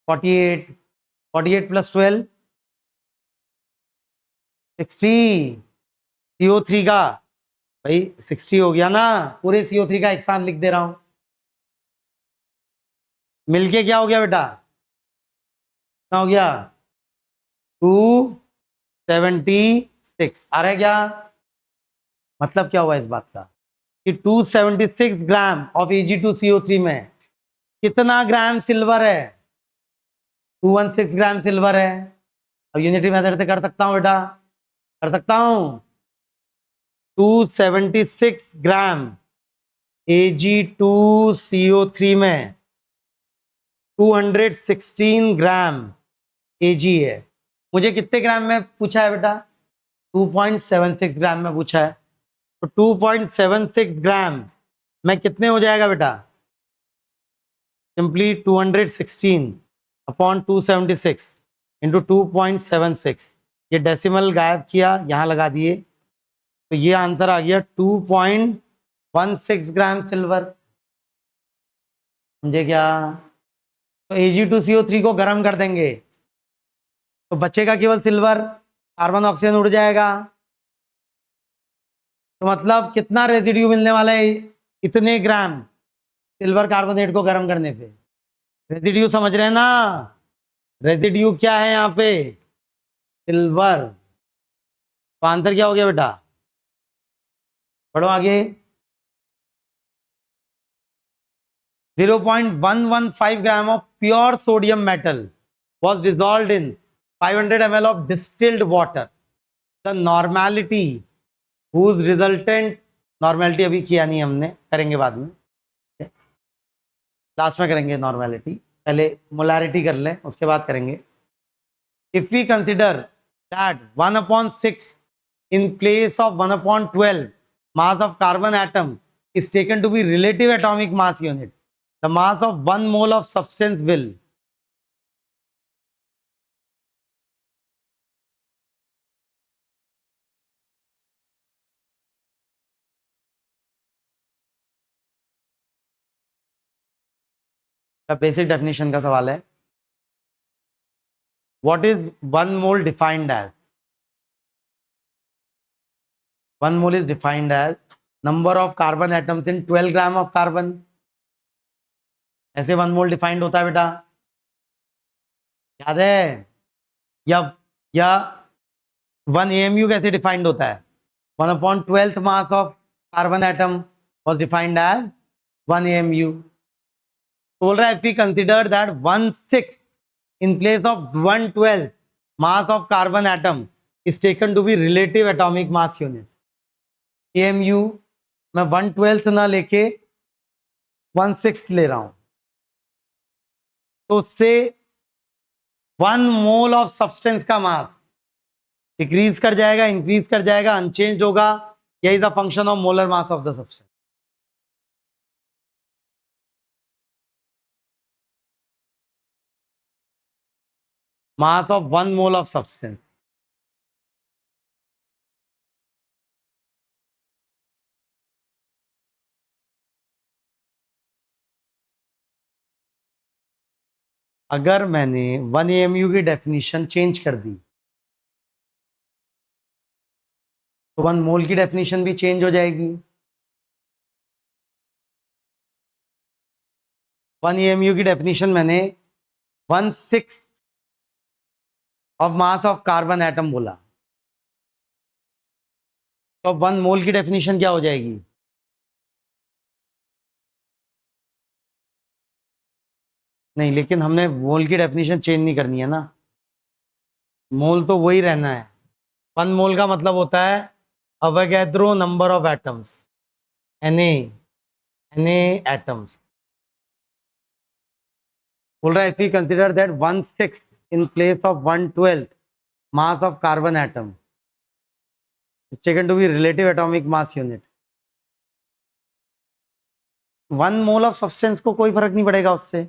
48। 48 प्लस 12 60। CO3 का भाई 60 हो गया ना, पूरे CO3 का एक साथ लिख दे रहा हूं। मिलके क्या हो गया बेटा, कितना हो गया 276। आ रहा है क्या, मतलब क्या हुआ इस बात का कि 276 ग्राम ऑफ Ag2CO3 में कितना ग्राम सिल्वर है, 216 ग्राम सिल्वर है। अब यूनिटरी मेथड से कर सकता हूं बेटा, कर सकता हूं। 276 ग्राम Ag2CO3 में 216 ग्राम Ag है। मुझे कितने ग्राम में पूछा है बेटा, 2.76 ग्राम में पूछा है। तो 2.76 ग्राम में कितने हो जाएगा बेटा, सिंपली 216 अपॉन 276 इंटू 2.76। ये डेसिमल गायब किया, यहां लगा दिए, तो ये आंसर आ गया 2.16 ग्राम सिल्वर। समझे क्या, तो Ag2CO3 को गर्म कर देंगे तो बचेगा केवल सिल्वर, कार्बन ऑक्सीजन उड़ जाएगा। तो मतलब कितना रेजिड्यू मिलने वाला है, इतने ग्राम सिल्वर कार्बोनेट को गर्म करने पे। रेजिड्यू समझ रहे हैं ना, रेजिड्यू क्या है यहाँ पे, सिल्वर। तो आंसर क्या हो गया बेटा, पढ़ो आगे। 0.115 gram of pure sodium metal was dissolved in 500 ml of distilled water. The normality whose resultant, normality अभी किया नहीं हमने, करेंगे बाद में, लास्ट में करेंगे नॉर्मेलिटी, पहले मोलारिटी कर लें उसके बाद करेंगे। If we consider that 1/6 in place of 1/12 mass of carbon atom is taken to be relative atomic mass unit, the mass of 1 mole of substance will basic definition का सवाल है। What is 1 mole defined as, 1 mole is defined as number of carbon atoms in 12 gram of carbon। ऐसे 1 mole defined होता है बेटा, याद है, या 1 AMU कैसे डिफाइंड होता है, 1/12th mass of carbon atom was defined as 1 AMU। बोल रहा है if we consider that 1/6 in place of 1/12 mass of carbon atom is taken to be relative atomic mass unit, AMU मैं 1/12 ना लेके 1/6 ले रहा हूं, तो उससे 1 मोल ऑफ सब्सटेंस का मास डिक्रीज कर जाएगा, इंक्रीज कर जाएगा, अनचेंज होगा। यही the function of molar mass of the substance. Mass of 1 mole of substance. अगर मैंने 1 AMU की डेफिनेशन चेंज कर दी तो 1 मोल की डेफिनेशन भी चेंज हो जाएगी। 1 AMU की डेफिनेशन मैंने 1/6 of mass of carbon atom बोला, तो 1 मोल की डेफिनेशन क्या हो जाएगी, नहीं लेकिन हमने मोल की डेफिनेशन चेंज नहीं करनी है ना, मोल तो वही रहना है। 1 मोल का मतलब होता है Avogadro number of atoms, Na atoms. बोल रहा है if we consider that 1/6 in place of 1/12 mass of carbon atom is taken to be relative atomic mass unit, 1 mole of substance को कोई फर्क नहीं पड़ेगा उससे।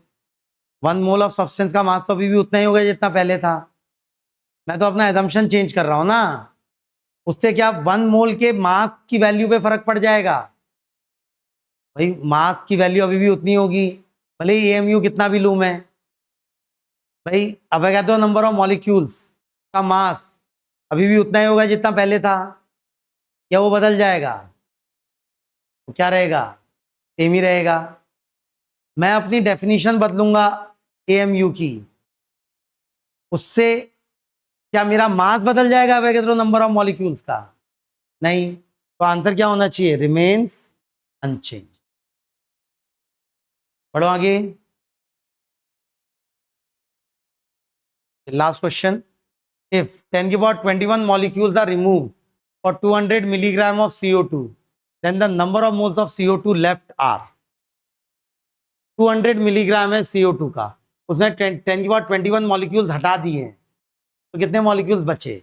1 मोल ऑफ सब्सटेंस का मास तो अभी भी उतना ही होगा जितना पहले था। मैं तो अपना एजम्पशन चेंज कर रहा हूं ना, उससे क्या 1 मोल के मास की वैल्यू पे फर्क पड़ जाएगा। भाई मास की वैल्यू अभी भी उतनी होगी, भले ही AMU कितना भी लूं मैं। भाई अवोगाद्रो नंबर ऑफ मॉलिक्यूल्स का मास अभी भी उतना ही होगा जितना पहले था, या वो बदल जाएगा। तो क्या रहेगा, सेम ही रहेगा। मैं अपनी डेफिनेशन बदलूंगा एएमयू की, उससे क्या मेरा मास बदल जाएगा अवोगाड्रो नंबर ऑफ मॉलिक्यूल्स का? नहीं। तो आंसर क्या होना चाहिए, रिमेन्स अनचेंज। पढ़ो आगे। लास्ट क्वेश्चन, इफ 10 की power 21 molecules are removed for 200 milligram of CO2, then the number of moles of CO2 left are। 200 milligram है CO2 का, उसने 10 की पावर 21 मॉलिक्यूल्स हटा दिए हैं, तो कितने मॉलिक्यूल्स बचे?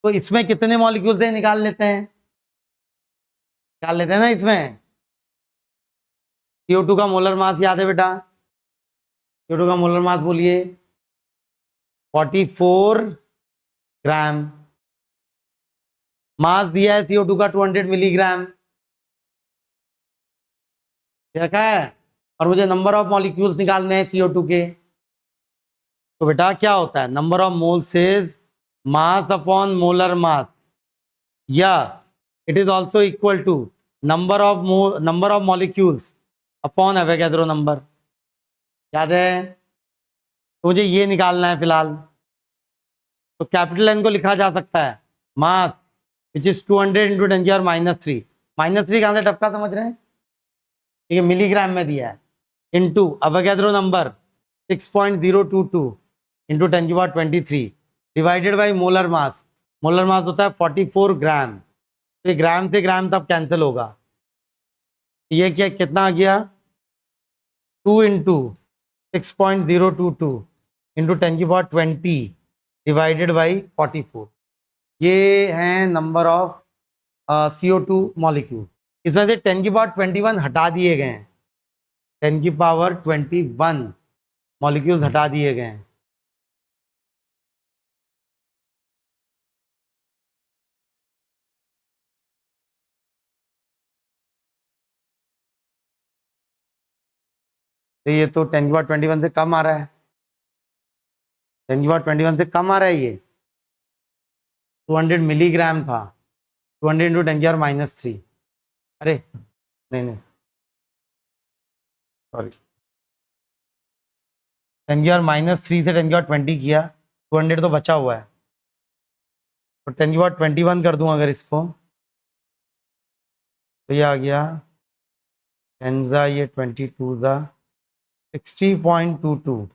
तो इसमें कितने मॉलिक्यूल्स है निकाल लेते हैं, निकाल लेते हैं ना इसमें। CO2 का मोलर मास याद है बेटा, CO2 का मोलर मास बोलिए, 44 ग्राम। मास दिया है CO2 का 200 मिलीग्राम रखा है, और मुझे नंबर ऑफ मॉलिक्यूल्स निकालने हैं CO2 के। तो बेटा क्या होता है, number of moles is mass upon molar mass, या it is also equal to number of molecules upon Avogadro number. याद है? तो मुझे ये निकालना है फिलहाल। तो कैपिटल एन को लिखा जा सकता है मास विच इज 200 इंटू 10 की पावर -3। -3 कहां से टपका समझ रहे हैं, ठीक है, मिलीग्राम में दिया है, इंटू एवोगाड्रो नंबर 6.022 इंटू 10 की power 23 divided by molar mass. Molar mass होता है 44 ग्राम, तो ये ग्राम से ग्राम तब कैंसिल होगा। ये क्या कितना आ गया, 2 इंटू 6.022 इंटू 10 की पावर 20 डिवाइडेड बाई 44। ये हैं नंबर ऑफ CO2 मॉलिक्यूल। इसमें से 10 की पावर 21 हटा दिए गए हैं, 10 की पावर 21 मॉलिक्यूल्स हटा दिए गए हैं। तो ये तो 10 की पावर 21 से कम आ रहा है, 10 की पावर 21 से कम आ रहा है ये, 200 मिलीग्राम था, 200 इंटू 10 की पावर -3। अरे नहीं नहीं सॉरी, 10 की पावर -3 से 10 की पावर 20 किया, 200 तो बचा हुआ है, तो 10 की पावर 21 कर दूं अगर इसको, तो ये आ गया 10 ज़ा ये 22 ज़ा 60.22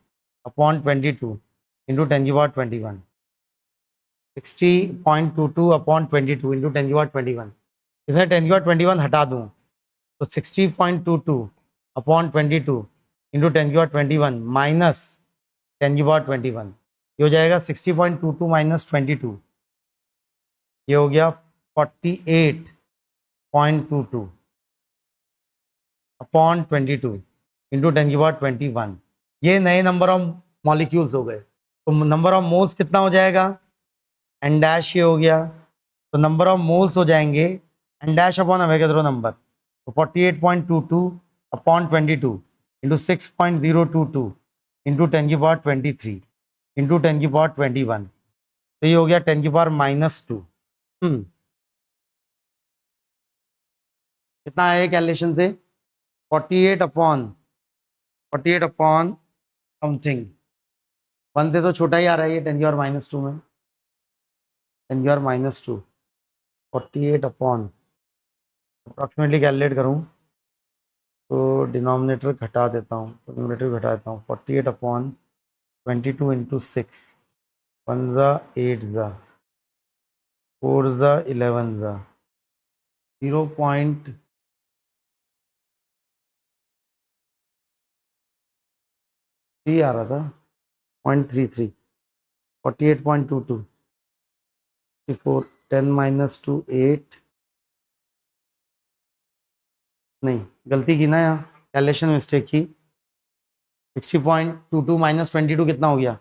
अपॉन 22 इंटू 10 की पावर 21, 60.22 अपॉन 22 इंटू 10 की पावर 21। इसमें 10 की पावर 21 हटा दूं तो 60.22 अपॉन 22 इंटू 10 की पावर 21 माइनस 10 की पावर 21, ये हो जाएगा 60.22 माइनस 22, ये हो गया 48.22 अपॉन 22 इंटू 10 की पावर 21। ये नए नंबर ऑफ मॉलिक्यूल्स हो गए, तो नंबर ऑफ मोल्स कितना हो जाएगा, एन डैश ये हो गया, तो नंबर ऑफ मोल्स हो जाएंगे N dash upon Avogadro number, तो 48.22 अपॉन 22 इंटू 6.022 इंटू 10 की पावर 23 इंटू 10 की पावर 21, तो ये हो गया 10 की पावर -2। कितना आया कैलकुलेशन से, 48 अपॉन समथिंग, 1 से तो छोटा ही आ रहा है ये 10 की पावर -2 में, 10 की पावर -2, 48 अपॉन अप्रॉक्सीमेटली कैलकुलेट करूँ तो डिनोमिनेटर घटा देता हूँ, तो डिनोमिनेटर घटा देता हूँ, 48 अपॉन 22 इंटू 6, 1 ज़ा 8 ज़ा 4 ज़ा 11 ज़ा 0.3 आ रहा था, 0.33, 48.22 4 10 -2 8, नहीं गलती की ना यहाँ, कैलकुलेशन मिस्टेक की, 60.22 माइनस 22 कितना हो गया,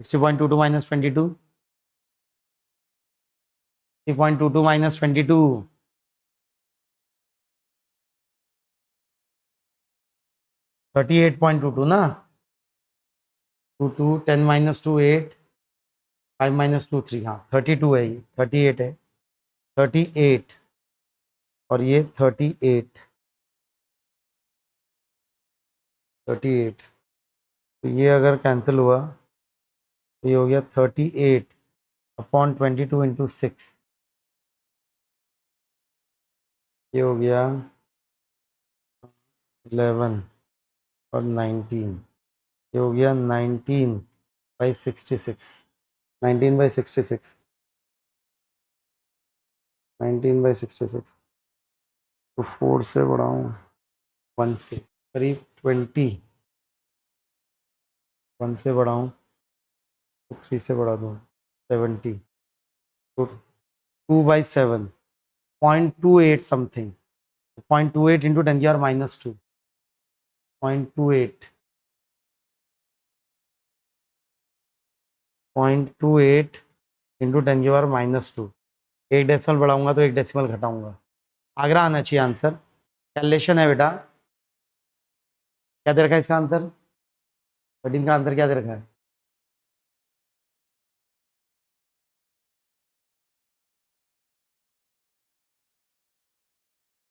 60.22 माइनस 22, 60.22 माइनस 22, 38.22 ना, 22 10 -2 8 5 -2 3, हाँ 32 है, ये 38 है, 38 और ये 38 38, तो ये अगर कैंसिल हुआ तो ये हो गया 38/22 × 6, ये हो गया 11 और 19, ये हो गया 19/66, 19/66, 19/66, तो 4 से बढ़ाऊँ 1 से, करीब 20, 1 से बढ़ाऊँ तो 3 से बढ़ा दूँ 70, तो 2/7, 0.28 समथिंग, 0.28 इंटू 10⁻², 0.28, 0.28 इंटू 10⁻², एक डेसिमल बढ़ाऊंगा तो एक डेसिमल घटाऊंगा। आगरा आना चाहिए आंसर। कैलकुलेशन है बेटा, क्या दे रखा है इसका आंसर? 13 का आंसर क्या दे रखा है?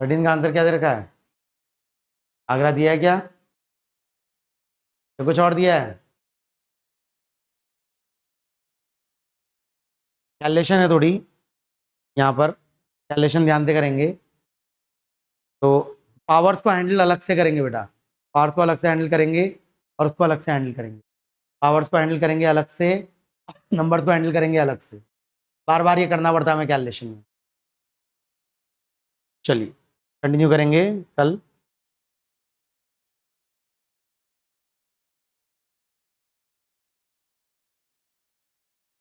थर्टीन का आंसर क्या दे रखा है? आगरा दिया है क्या या कुछ और दिया है? कैलकुलेशन है थोड़ी यहाँ पर, कैलकुलेशन ध्यान से करेंगे तो पावर्स को हैंडल अलग से करेंगे बेटा, पावर्स को अलग से हैंडल करेंगे और उसको अलग से हैंडल करेंगे। पावर्स को हैंडल करेंगे अलग से, नंबर्स को हैंडल करेंगे अलग से, बार बार ये करना पड़ता है हमें कैलकुलेशन में। चलिए कंटिन्यू करेंगे कल।